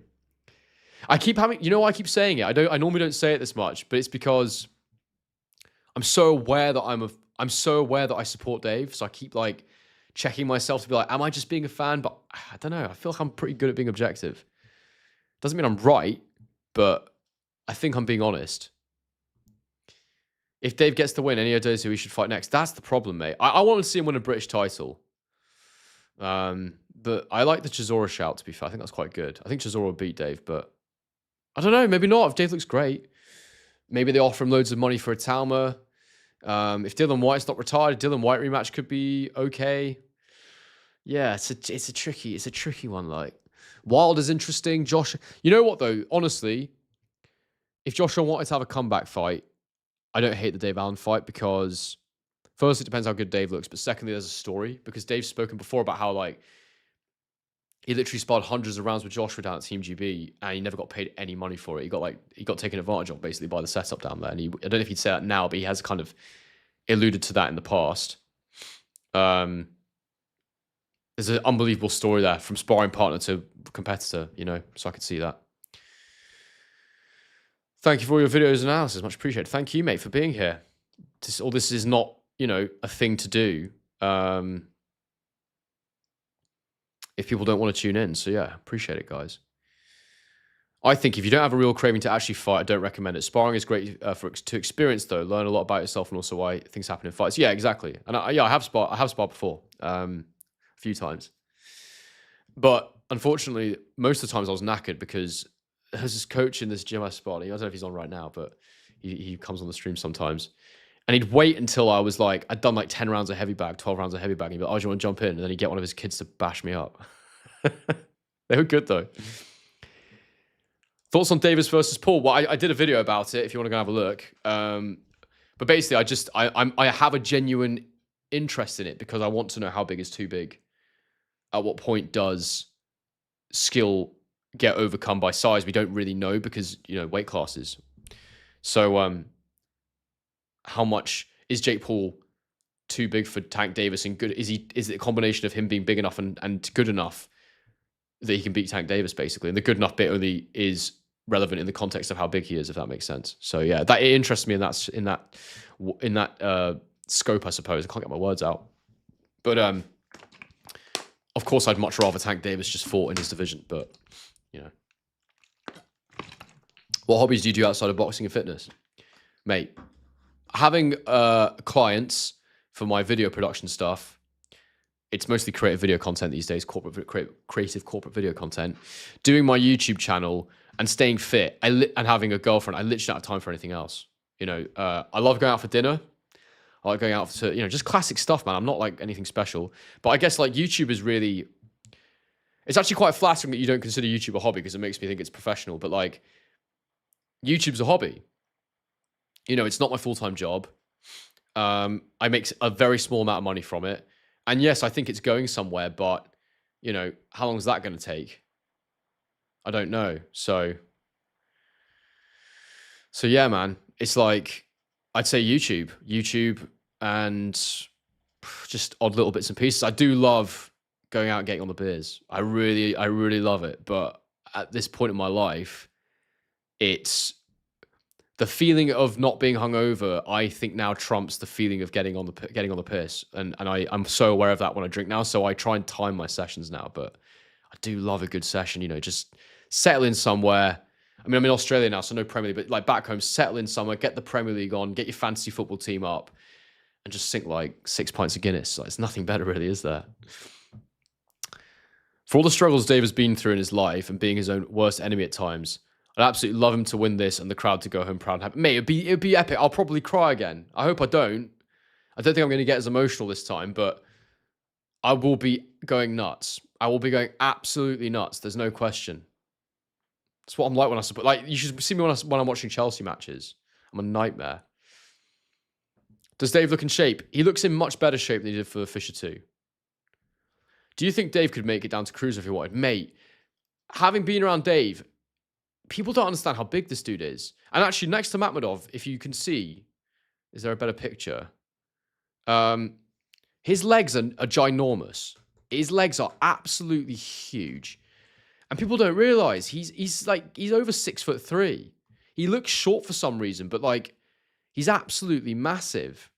I keep having, you know why I keep saying it? I normally don't say it this much, but it's because I'm so aware that I'm so aware that I support Dave. So I keep like checking myself to be like, am I just being a fan? But I don't know. I feel like I'm pretty good at being objective. Doesn't mean I'm right, but I think I'm being honest. If Dave gets the win, any of those who he should fight next, that's the problem, mate. I want to see him win a British title. But I like the Chisora shout, to be fair. I think that's quite good. I think Chisora will beat Dave, but I don't know. Maybe not. If Dave looks great, maybe they offer him loads of money for a Talma. If Dylan White's not retired, Dylan White rematch could be okay. Yeah, it's a tricky one. Like Wilder's interesting. Josh, you know what though? Honestly, if Joshua wanted to have a comeback fight, I don't hate the Dave Allen fight because first it depends how good Dave looks, but secondly there's a story because Dave's spoken before about how like he literally sparred hundreds of rounds with Joshua down at Team GB and he never got paid any money for it. He got taken advantage of basically by the setup down there. And I don't know if he'd say that now, but he has kind of alluded to that in the past. There's an unbelievable story there from sparring partner to competitor, you know, so I could see that. Thank you for all your videos and analysis. Much appreciated. Thank you, mate, for being here. All this is not, you know, a thing to do if people don't want to tune in. So, yeah, appreciate it, guys. I think if you don't have a real craving to actually fight, I don't recommend it. Sparring is great to experience, though. Learn a lot about yourself and also why things happen in fights. Yeah, exactly. And I have sparred before a few times. But unfortunately, most of the times I was knackered because there's this coach in this gym I sparred. I don't know if he's on right now, but he comes on the stream sometimes. And he'd wait until I was like, I'd done like 10 rounds of heavy bag, 12 rounds of heavy bag. And he'd be like, oh, do you want to jump in? And then he'd get one of his kids to bash me up. They were good, though. Thoughts on Davis versus Paul? Well, I did a video about it if you want to go have a look. But basically, I have a genuine interest in it because I want to know how big is too big. At what point does skill get overcome by size? We don't really know because, you know, weight classes. So how much is Jake Paul too big for Tank Davis and good? Is it a combination of him being big enough and good enough that he can beat Tank Davis basically? And the good enough bit only is relevant in the context of how big he is, if that makes sense. So yeah, that it interests me in that scope, I suppose. I can't get my words out. But of course I'd much rather Tank Davis just fought in his division, but you know. What hobbies do you do outside of boxing and fitness? Mate, having clients for my video production stuff, it's mostly creative video content these days, creative corporate video content. Doing my YouTube channel and staying fit and having a girlfriend, I literally don't have time for anything else. You know, I love going out for dinner. I like going out to, you know, just classic stuff, man. I'm not like anything special. But I guess like YouTube is really, it's actually quite flattering that you don't consider YouTube a hobby because it makes me think it's professional. But like, YouTube's a hobby. You know, it's not my full-time job. I make a very small amount of money from it. And yes, I think it's going somewhere, but, you know, how long is that going to take? I don't know. So yeah, man, it's like, I'd say YouTube and just odd little bits and pieces. I do love going out and getting on the beers. I really love it. But at this point in my life, it's the feeling of not being hungover, I think now trumps the feeling of getting on the piss. And I'm so aware of that when I drink now. So I try and time my sessions now, but I do love a good session, you know, just settle in somewhere. I mean, I'm in Australia now, so no Premier League, but like back home, settle in somewhere, get the Premier League on, get your fantasy football team up and just sink like 6 pints of Guinness. Like, it's nothing better really, is there? For all the struggles Dave has been through in his life and being his own worst enemy at times, I'd absolutely love him to win this and the crowd to go home proud and happy. Mate, it'd be epic. I'll probably cry again. I hope I don't. I don't think I'm going to get as emotional this time, but I will be going nuts. I will be going absolutely nuts. There's no question. That's what I'm like when I support. Like, you should see me when I'm watching Chelsea matches. I'm a nightmare. Does Dave look in shape? He looks in much better shape than he did for Fisher 2. Do you think Dave could make it down to cruiser if he wanted? Mate, having been around Dave, people don't understand how big this dude is. And actually, next to Makhmudov, if you can see, is there a better picture? His legs are ginormous. His legs are absolutely huge. And people don't realize he's over 6'3". He looks short for some reason, but like he's absolutely massive.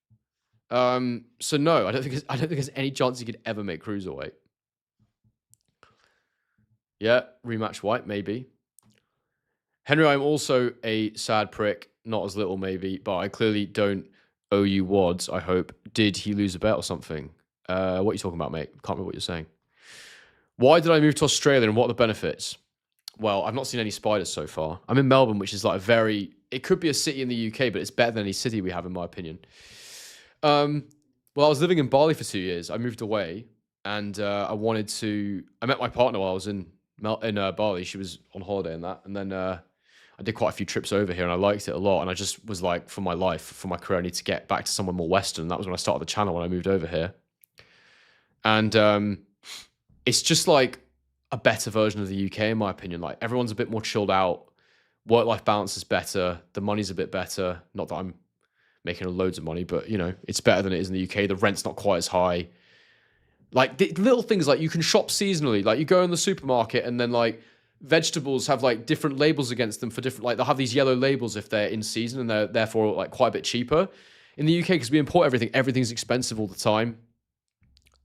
So no, I don't think there's any chance he could ever make cruiserweight. Yeah, rematch White, maybe. Henry, I'm also a sad prick, not as little maybe, but I clearly don't owe you wads, I hope. Did he lose a bet or something? What are you talking about, mate? Can't remember what you're saying. Why did I move to Australia and what are the benefits? Well, I've not seen any spiders so far. I'm in Melbourne, which is like it could be a city in the UK, but it's better than any city we have, in my opinion. Well, I was living in Bali for 2 years. I moved away and I met my partner while I was in Bali. She was on holiday and that. And then I did quite a few trips over here and I liked it a lot. And I just was like, for my life, for my career, I need to get back to somewhere more Western. And that was when I started the channel when I moved over here. And it's just like a better version of the UK, in my opinion. Like everyone's a bit more chilled out. Work-life balance is better. The money's a bit better. Not that I'm making loads of money, but you know, it's better than it is in the UK. The rent's not quite as high. Like the little things, like you can shop seasonally. Like you go in the supermarket and then like vegetables have like different labels against them for different, like they'll have these yellow labels if they're in season and they're therefore like quite a bit cheaper. In the UK, because we import everything, everything's expensive all the time.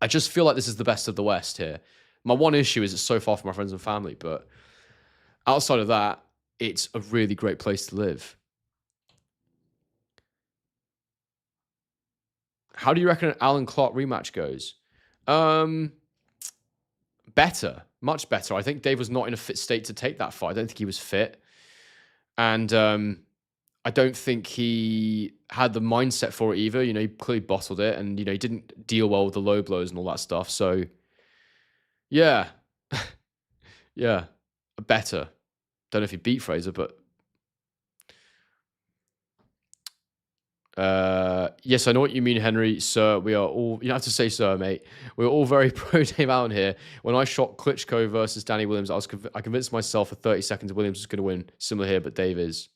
I just feel like this is the best of the West here. My one issue is it's so far from my friends and family, but outside of that, it's a really great place to live. How do you reckon an Alan Clark rematch goes? Better, much better. I think Dave was not in a fit state to take that fight. I don't think he was fit. And I don't think he had the mindset for it either. You know, he clearly bottled it and, you know, he didn't deal well with the low blows and all that stuff. So, yeah. Yeah. Better. Don't know if he beat Fraser, but... yes, I know what you mean, Henry. Sir, we are all... You don't have to say sir, mate. We're all very pro Dave Allen here. When I shot Klitschko versus Danny Williams, I convinced myself for 30 seconds Williams was going to win. Similar here, but Dave is...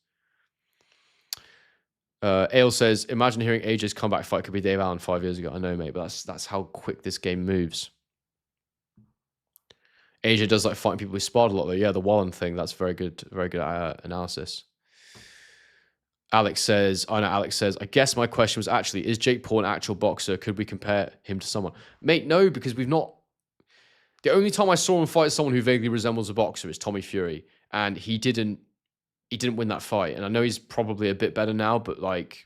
Ale says, imagine hearing AJ's comeback fight could be Dave Allen 5 years ago. I know, mate, but that's how quick this game moves. AJ does like fighting people who sparred a lot, though. Yeah, the Wallen thing, that's very good analysis. Alex says, I guess my question was actually, is Jake Paul an actual boxer? Could we compare him to someone? Mate, no, because we've not... The only time I saw him fight someone who vaguely resembles a boxer is Tommy Fury, and he didn't win that fight. And I know he's probably a bit better now, but like,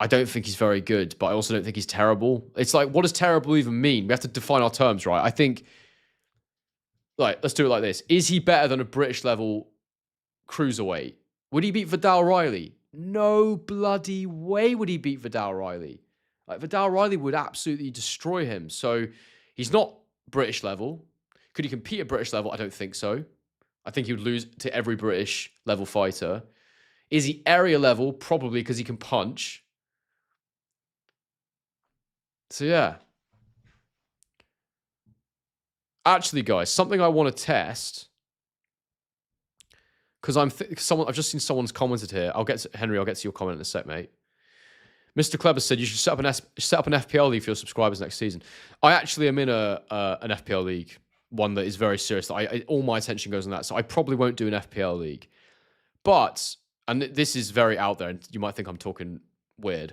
I don't think he's very good, but I also don't think he's terrible. It's like, what does terrible even mean? We have to define our terms, right? I think, like, let's do it like this. Is he better than a British level cruiserweight? Would he beat Vidal Riley? No bloody way would he beat Vidal Riley. Like, Vidal Riley would absolutely destroy him. So he's not British level. Could he compete at British level? I don't think so. I think he would lose to every British level fighter. Is he area level? Probably, because he can punch. So yeah. Actually, guys, something I want to test, because I've just seen someone's commented here. Henry, I'll get to your comment in a sec, mate. Mr. Kleber said you should set up an FPL league for your subscribers next season. I actually am in an FPL league, one that is very serious. All my attention goes on that, so I probably won't do an FPL league. But, and this is very out there, and you might think I'm talking weird,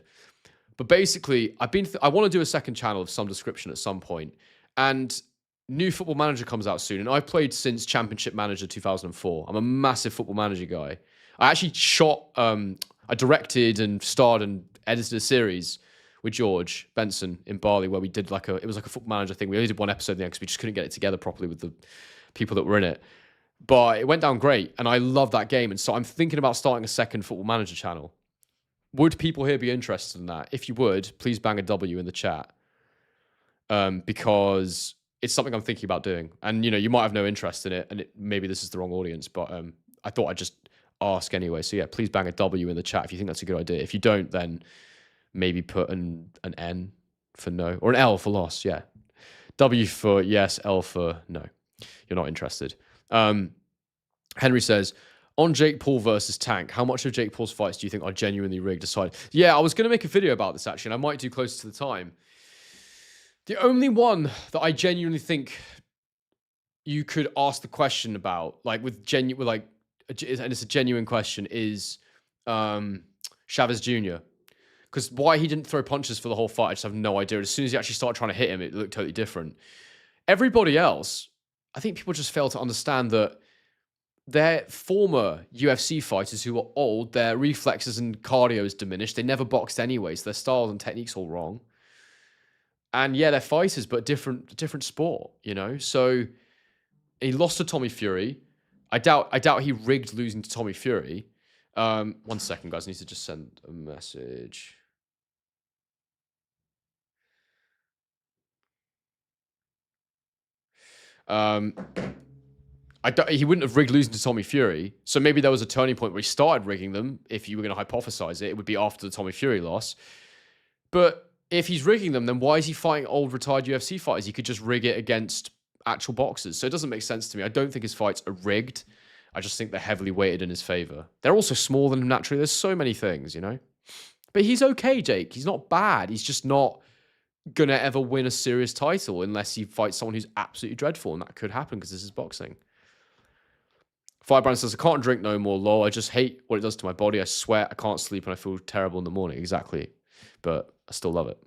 but basically, I want to do a second channel of some description at some point, and new Football Manager comes out soon, and I've played since Championship Manager 2004. I'm a massive Football Manager guy. I actually I directed and starred and edited a series with George Benson in Bali where we did it was like a Football Manager thing. We only did one episode in the end because we just couldn't get it together properly with the people that were in it. But it went down great, and I love that game. And so I'm thinking about starting a second Football Manager channel. Would people here be interested in that? If you would, please bang a W in the chat. Because it's something I'm thinking about doing. And, you know, you might have no interest in it, and maybe this is the wrong audience, but I thought I'd just ask anyway. So, yeah, please bang a W in the chat if you think that's a good idea. If you don't, then maybe put an N for no, or an L for loss, yeah. W for yes, L for no. You're not interested. Henry says, on Jake Paul versus Tank, how much of Jake Paul's fights do you think are genuinely rigged aside? Yeah, I was going to make a video about this, actually, and I might do closer to the time. The only one that I genuinely think you could ask the question about, like and it's a genuine question, is Chavez Jr. Because why he didn't throw punches for the whole fight, I just have no idea. As soon as he actually started trying to hit him, it looked totally different. Everybody else, I think people just fail to understand that they're former UFC fighters who are old, their reflexes and cardio is diminished. They never boxed anyways. Their styles and techniques all wrong. And yeah, they're fighters, but different sport, you know? So he lost to Tommy Fury. I doubt he rigged losing to Tommy Fury. 1 second, guys. I need to just send a message. He wouldn't have rigged losing to Tommy Fury. So maybe there was a turning point where he started rigging them. If you were going to hypothesize it, it would be after the Tommy Fury loss. But if he's rigging them, then why is he fighting old retired UFC fighters? He could just rig it against actual boxers. So it doesn't make sense to me. I don't think his fights are rigged. I just think they're heavily weighted in his favor. They're also smaller than him naturally. There's so many things, you know? But he's okay, Jake. He's not bad. He's just not going to ever win a serious title unless he fights someone who's absolutely dreadful. And that could happen because this is boxing. Firebrand says, I can't drink no more, lol. I just hate what it does to my body. I sweat, I can't sleep, and I feel terrible in the morning. Exactly. But I still love it.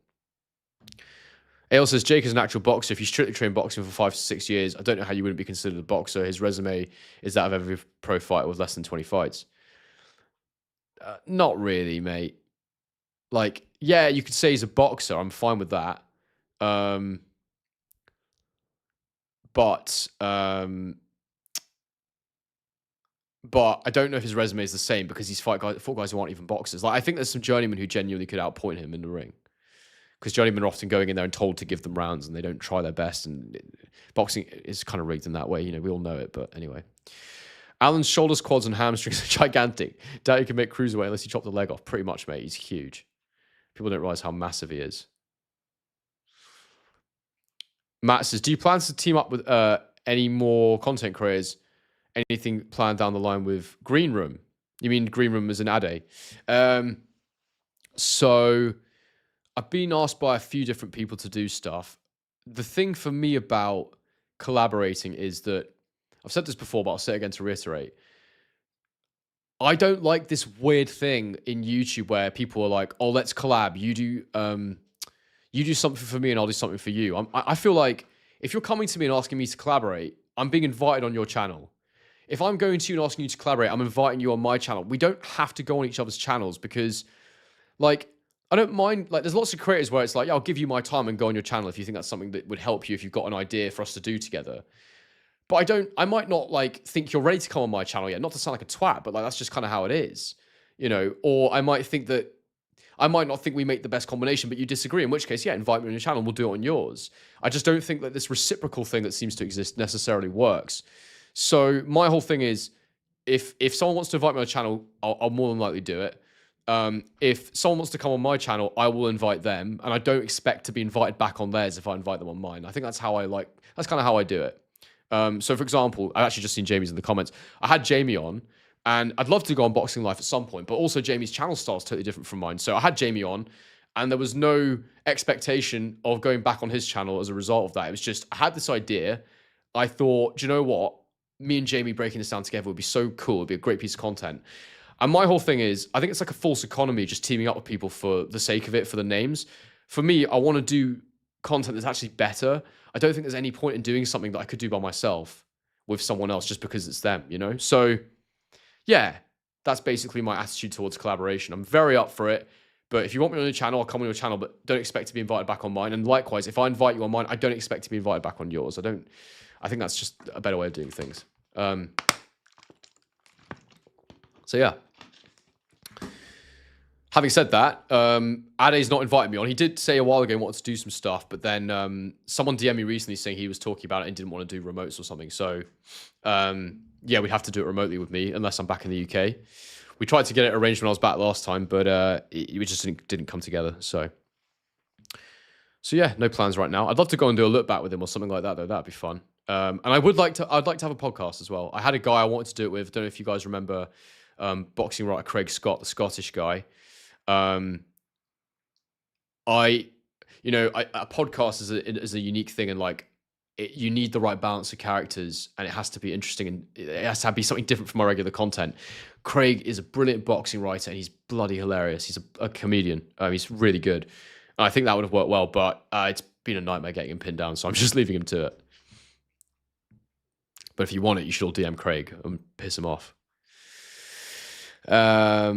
Ale says, Jake is an actual boxer. If you strictly train boxing for 5 to 6 years, I don't know how you wouldn't be considered a boxer. His resume is that of every pro fighter with less than 20 fights. Not really, mate. Like, yeah, you could say he's a boxer. I'm fine with that. But I don't know if his resume is the same because he's fought guys who aren't even boxers. Like, I think there's some journeymen who genuinely could outpoint him in the ring. Because journeymen are often going in there and told to give them rounds and they don't try their best. And boxing is kind of rigged in that way. You know, we all know it, but anyway. Alan's shoulders, quads, and hamstrings are gigantic. Doubt he can make cruiserweight unless he chopped the leg off. Pretty much, mate. He's huge. People don't realize how massive he is. Matt says, do you plan to team up with any more content creators? Anything planned down the line with Green Room? You mean Green Room as an Ade? So I've been asked by a few different people to do stuff. The thing for me about collaborating is that, I've said this before, but I'll say it again to reiterate. I don't like this weird thing in YouTube where people are like, oh, let's collab. You do something for me and I'll do something for you. I feel like if you're coming to me and asking me to collaborate, I'm being invited on your channel. If I'm going to you and asking you to collaborate, I'm inviting you on my channel. We don't have to go on each other's channels because, like, I don't mind, like, there's lots of creators where it's like, yeah, I'll give you my time and go on your channel if you think that's something that would help you, if you've got an idea for us to do together. But I might not, like, think you're ready to come on my channel yet. Not to sound like a twat, but, like, that's just kind of how it is, you know? Or I might not think we make the best combination, but you disagree, in which case, yeah, invite me on your channel and we'll do it on yours. I just don't think that this reciprocal thing that seems to exist necessarily works. So my whole thing is, if someone wants to invite me on a channel, I'll more than likely do it. If someone wants to come on my channel, I will invite them, and I don't expect to be invited back on theirs if I invite them on mine. I think that's kind of how I do it. So for example, I've actually just seen Jamie's in the comments. I had Jamie on, and I'd love to go on Boxing Life at some point, but also Jamie's channel style is totally different from mine. So I had Jamie on, and there was no expectation of going back on his channel as a result of that. It was just, I had this idea. I thought, do you know what? Me and Jamie breaking this down together would be so cool. It'd be a great piece of content. And my whole thing is, I think it's like a false economy, just teaming up with people for the sake of it, for the names. For me, I want to do content that's actually better. I don't think there's any point in doing something that I could do by myself with someone else just because it's them, you know? So yeah, that's basically my attitude towards collaboration. I'm very up for it, but if you want me on your channel, I'll come on your channel, but don't expect to be invited back on mine. And likewise, if I invite you on mine, I don't expect to be invited back on yours. I think that's just a better way of doing things. So yeah. Having said that, Ade's not invited me on. He did say a while ago he wanted to do some stuff, but then someone DM'd me recently saying he was talking about it and didn't want to do remotes or something. So yeah, we'd have to do it remotely with me unless I'm back in the UK. We tried to get it arranged when I was back last time, but it just didn't come together. So yeah, no plans right now. I'd love to go and do a look back with him or something like that, though. That'd be fun. And I'd like to have a podcast as well. I had a guy I wanted to do it with. Don't know if you guys remember boxing writer Craig Scott, the Scottish guy. A podcast is a unique thing, and like you need the right balance of characters, and it has to be interesting, and it has to be something different from my regular content. Craig is a brilliant boxing writer, and he's bloody hilarious. He's a comedian. He's really good. And I think that would have worked well, but it's been a nightmare getting him pinned down, so I'm just leaving him to it. But if you want it, you should all DM Craig and piss him off. There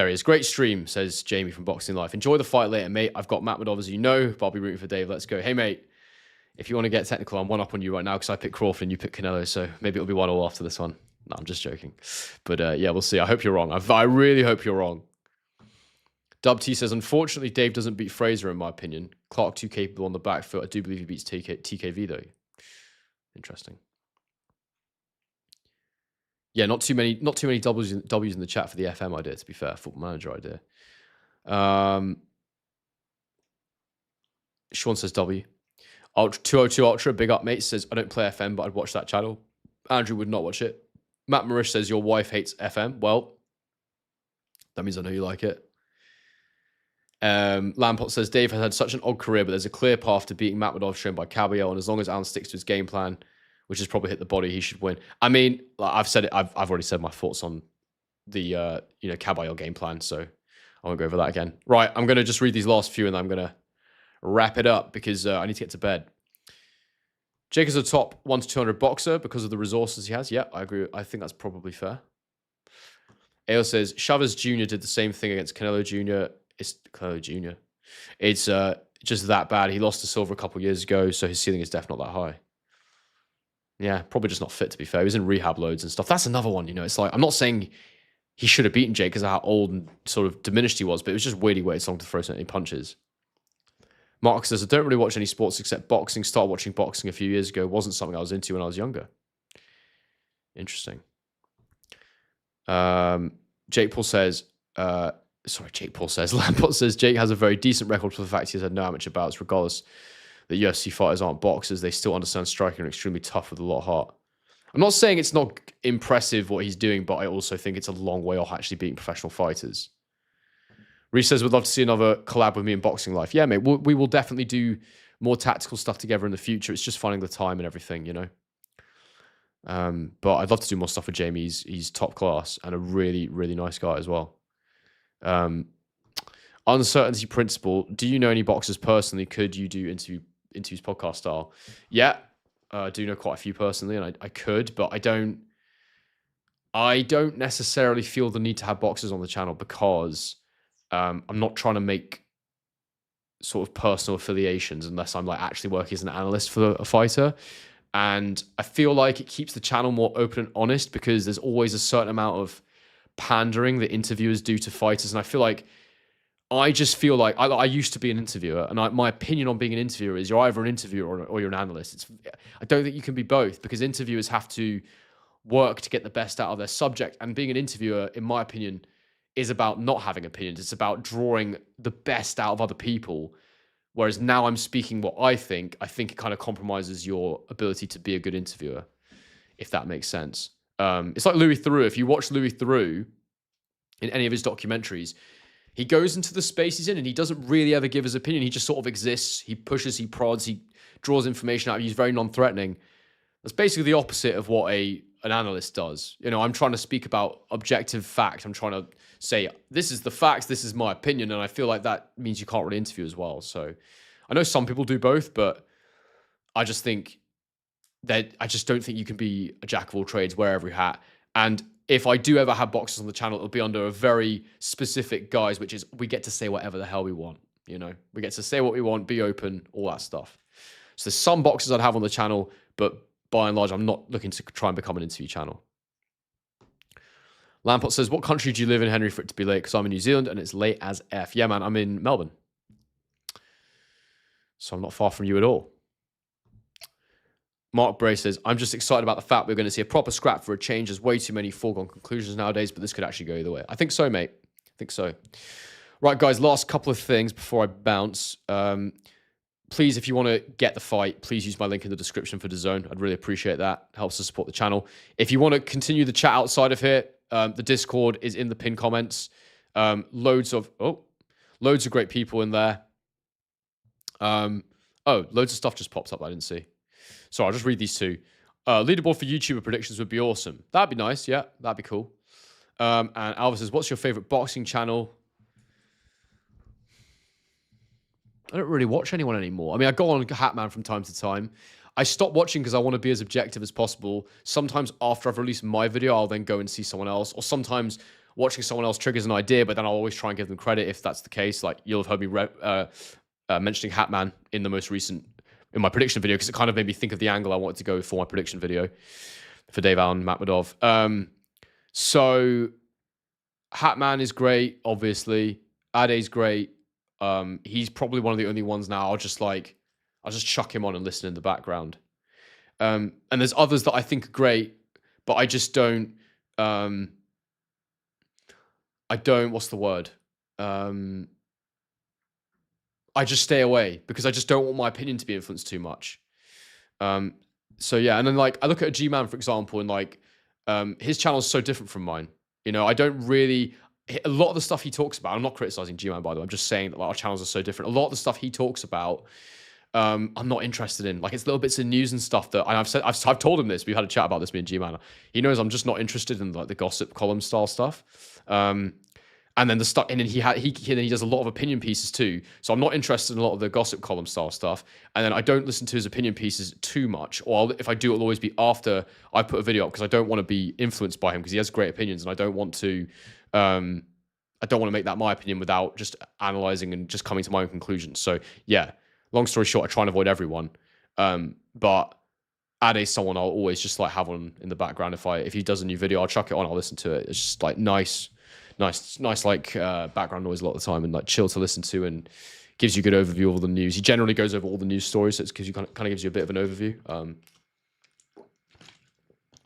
he is. Great stream, says Jamie from Boxing Life. Enjoy the fight later, mate. I've got Makhmudov, as you know, but I'll be rooting for Dave. Let's go. Hey, mate, if you want to get technical, I'm one up on you right now because I picked Crawford and you picked Canelo, so maybe it'll be 1-1 after this one. No, I'm just joking. But yeah, we'll see. I hope you're wrong. I really hope you're wrong. Dub T says, unfortunately, Dave doesn't beat Fraser, in my opinion. Clark too capable on the back foot. I do believe he beats TKV, though. Interesting. Yeah, not too many W's in the chat for the FM idea, to be fair. Football Manager idea. Sean says W. 202 Ultra, big up, mate, says, I don't play FM, but I'd watch that channel. Andrew would not watch it. Matt Marish says, your wife hates FM. Well, that means I know you like it. Lampot says, Dave has had such an odd career, but there's a clear path to beating Makhmudov shown by Caballero, and as long as Alan sticks to his game plan, which has probably hit the body, he should win. I mean, like I've said it. I've already said my thoughts on the Caballero game plan, so I won't go over that again. Right, I'm going to just read these last few, and I'm going to wrap it up because I need to get to bed. Jake is a top 1 to 200 boxer because of the resources he has. Yeah, I agree. I think that's probably fair. Ale says, Chavez Jr. did the same thing against Canelo Jr. It's Canelo Jr. It's just that bad. He lost to Silva a couple of years ago, so his ceiling is definitely not that high. Yeah, probably just not fit, to be fair. He was in rehab loads and stuff. That's another one, It's like, I'm not saying he should have beaten Jake because of how old and sort of diminished he was, but it was just weird he waited so long to throw so many punches. Mark says, I don't really watch any sports except boxing. Started watching boxing a few years ago. Wasn't something I was into when I was younger. Interesting. Jake Paul says, Lampot says, Jake has a very decent record for the fact he has had no amateur bouts, regardless that UFC fighters aren't boxers. They still understand striking and are extremely tough with a lot of heart. I'm not saying it's not impressive what he's doing, but I also think it's a long way off actually beating professional fighters. Reese says, would love to see another collab with me in Boxing Life. Yeah, mate, we will definitely do more tactical stuff together in the future. It's just finding the time and everything, But I'd love to do more stuff with Jamie. He's top class and a really, really nice guy as well. Uncertainty principle. Do you know any boxers personally? Could you do interviews podcast style? Yeah, I do know quite a few personally, and I could, but I don't necessarily feel the need to have boxers on the channel because I'm not trying to make sort of personal affiliations unless I'm like actually working as an analyst for a fighter. And I feel like it keeps the channel more open and honest because there's always a certain amount of pandering that interviewers do to fighters. And I just feel like I used to be an interviewer, and my opinion on being an interviewer is you're either an interviewer or you're an analyst. I don't think you can be both because interviewers have to work to get the best out of their subject. And being an interviewer, in my opinion, is about not having opinions. It's about drawing the best out of other people. Whereas now I'm speaking what I think it kind of compromises your ability to be a good interviewer, if that makes sense. It's like Louis Theroux. If you watch Louis Theroux in any of his documentaries, he goes into the space he's in and he doesn't really ever give his opinion. He just sort of exists. He pushes, he prods, he draws information out. He's very non-threatening. That's basically the opposite of what an analyst does. I'm trying to speak about objective fact. I'm trying to say, this is the facts, this is my opinion. And I feel like that means you can't really interview as well. So I know some people do both, but I just don't think you can be a jack of all trades, wear every hat. And if I do ever have boxers on the channel, it'll be under a very specific guise, which is we get to say whatever the hell we want. We get to say what we want, be open, all that stuff. So there's some boxers I'd have on the channel, but by and large, I'm not looking to try and become an interview channel. Lampot says, what country do you live in, Henry, for it to be late? Because I'm in New Zealand and it's late as F. Yeah, man, I'm in Melbourne. So I'm not far from you at all. Mark Bray says, I'm just excited about the fact we're going to see a proper scrap for a change. There's way too many foregone conclusions nowadays, but this could actually go either way. I think so, mate. I think so. Right, guys, last couple of things before I bounce. please, if you want to get the fight, please use my link in the description for DAZN. I'd really appreciate that. It helps to support the channel. If you want to continue the chat outside of here, the Discord is in the pinned comments. Loads of great people in there. Loads of stuff just pops up I didn't see. So I'll just read these two. Leaderboard for YouTuber predictions would be awesome. That'd be nice. Yeah, that'd be cool. And Alva says, what's your favorite boxing channel? I don't really watch anyone anymore. I mean, I go on Hatman from time to time. I stop watching because I want to be as objective as possible. Sometimes after I've released my video, I'll then go and see someone else. Or sometimes watching someone else triggers an idea, but then I'll always try and give them credit if that's the case. Like, you'll have heard me mentioning Hatman in my prediction video, because it kind of made me think of the angle I wanted to go for my prediction video for Arslanbek Makhmudov. So Hatman is great, obviously. Ade's great. He's probably one of the only ones now I'll just chuck him on and listen in the background. And there's others that I think are great, but I just don't, what's the word? I just stay away because I just don't want my opinion to be influenced too much. So yeah, and then like I look at a G-Man, for example, and like his channel is so different from mine. You know, I don't really, a lot of the stuff he talks about, I'm not criticizing G-Man, by the way, I'm just saying that like, our channels are so different. A lot of the stuff he talks about, I'm not interested in. Like, it's little bits of news and stuff that, and I've told him this, we've had a chat about this, me and G-Man. He knows I'm just not interested in like the gossip column style stuff. And then the stuff, and then he does a lot of opinion pieces too. So I'm not interested in a lot of the gossip column style stuff. And then I don't listen to his opinion pieces too much. Or if I do, it'll always be after I put a video up, because I don't want to be influenced by him, because he has great opinions, and I don't want to make that my opinion without just analyzing and just coming to my own conclusions. So yeah, long story short, I try and avoid everyone. But Ade is someone I'll always just like have on in the background. If he does a new video, I'll chuck it on, I'll listen to it. It's just like nice like background noise a lot of the time, and like chill to listen to, and gives you a good overview of all the news. He generally goes over all the news stories, so it's because you kind of gives you a bit of an overview.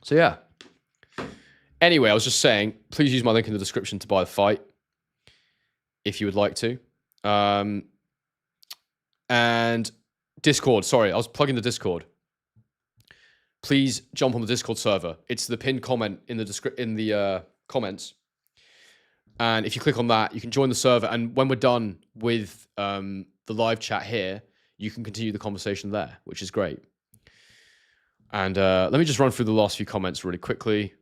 So yeah. Anyway, I was just saying, please use my link in the description to buy the fight if you would like to. And Discord, sorry, I was plugging the Discord. Please jump on the Discord server. It's the pinned comment in the comments. And if you click on that, you can join the server. And when we're done with the live chat here, you can continue the conversation there, which is great. And let me just run through the last few comments really quickly.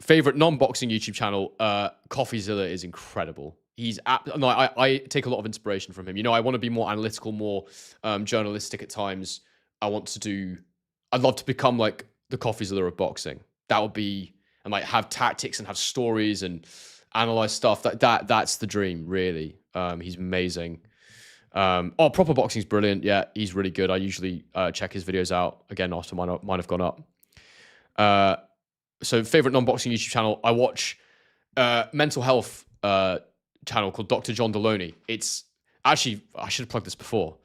Favorite non-boxing YouTube channel, CoffeeZilla is incredible. I take a lot of inspiration from him. You know, I want to be more analytical, more journalistic at times. I'd love to become like the CoffeeZilla of boxing. That would be, and like have tactics and have stories and analyze stuff. That's the dream, really. He's amazing. Proper Boxing's brilliant. Yeah, he's really good. I usually check his videos out again after mine have gone up. So favorite non-boxing YouTube channel, I watch mental health channel called Dr. John Deloney. It's actually, I should have plugged this before.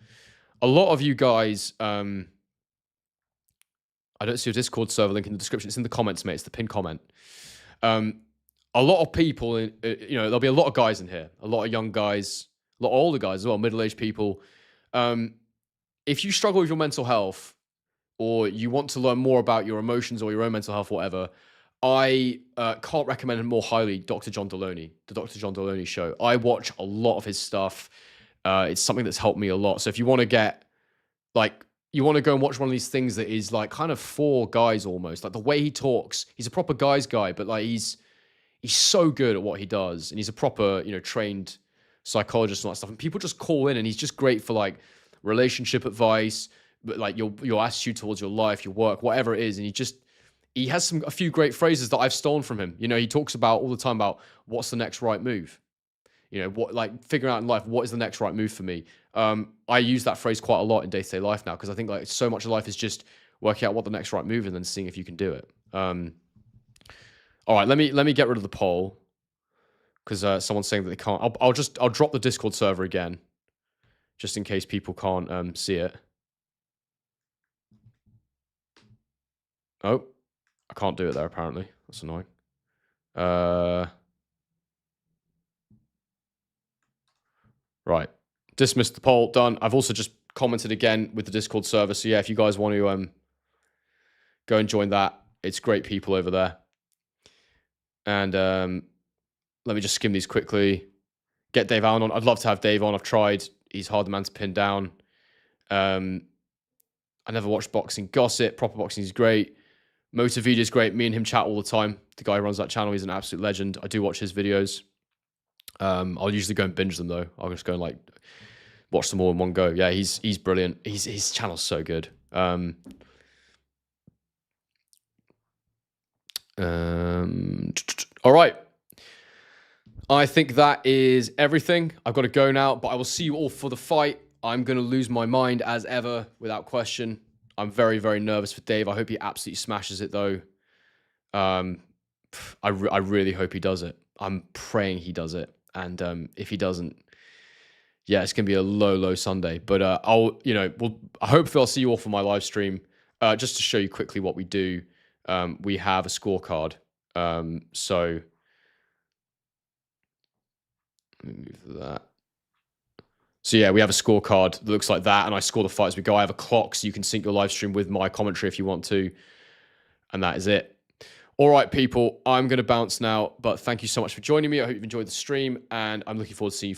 A lot of you guys, I don't see a Discord server link in the description. It's in the comments, mate. It's the pinned comment. A lot of people, there'll be a lot of guys in here, a lot of young guys, a lot of older guys as well, middle-aged people. If you struggle with your mental health, or you want to learn more about your emotions or your own mental health, whatever, I can't recommend more highly Dr. John Deloney, the Dr. John Deloney show. I watch a lot of his stuff. It's something that's helped me a lot. So if you want to go and watch one of these things that is like kind of for guys almost, like the way he talks, he's a proper guy's guy, but like he's so good at what he does, and he's a proper, trained psychologist and all that stuff. And people just call in, and he's just great for like relationship advice, but like your attitude towards your life, your work, whatever it is. And he has a few great phrases that I've stolen from him. He talks about all the time about what's the next right move. Figuring out in life, what is the next right move for me? I use that phrase quite a lot in day-to-day life now, because I think like so much of life is just working out what the next right move and then seeing if you can do it. All right, let me get rid of the poll, because someone's saying that they can't. I'll drop the Discord server again, just in case people can't see it. Oh, I can't do it there apparently. That's annoying. Right. dismissed the poll, done. I've also just commented again with the Discord server. So yeah, if you guys want to go and join that, it's great people over there. And let me just skim these quickly. Get Dave Allen on. I'd love to have Dave on. I've tried. He's hard man to pin down. I never watched Boxing Gossip. Proper Boxing is great. Motor Video is great. Me and him chat all the time. The guy who runs that channel, he's an absolute legend. I do watch his videos. I'll usually go and binge them though. I'll just go and like watch them all in one go. Yeah, he's brilliant. His channel's so good. All right. I think that is everything. I've got to go now, but I will see you all for the fight. I'm going to lose my mind as ever, without question. I'm very, very nervous for Dave. I hope he absolutely smashes it, though. I really hope he does it. I'm praying he does it. And if he doesn't, yeah, it's going to be a low Sunday. But hopefully I'll see you all for my live stream. Just to show you quickly what we do. We have a scorecard. So let me move that. So yeah, we have a scorecard that looks like that, and I score the fights as we go. I have a clock, so you can sync your live stream with my commentary if you want to. And that is it. All right, people, I'm going to bounce now, but thank you so much for joining me. I hope you've enjoyed the stream, and I'm looking forward to seeing you for the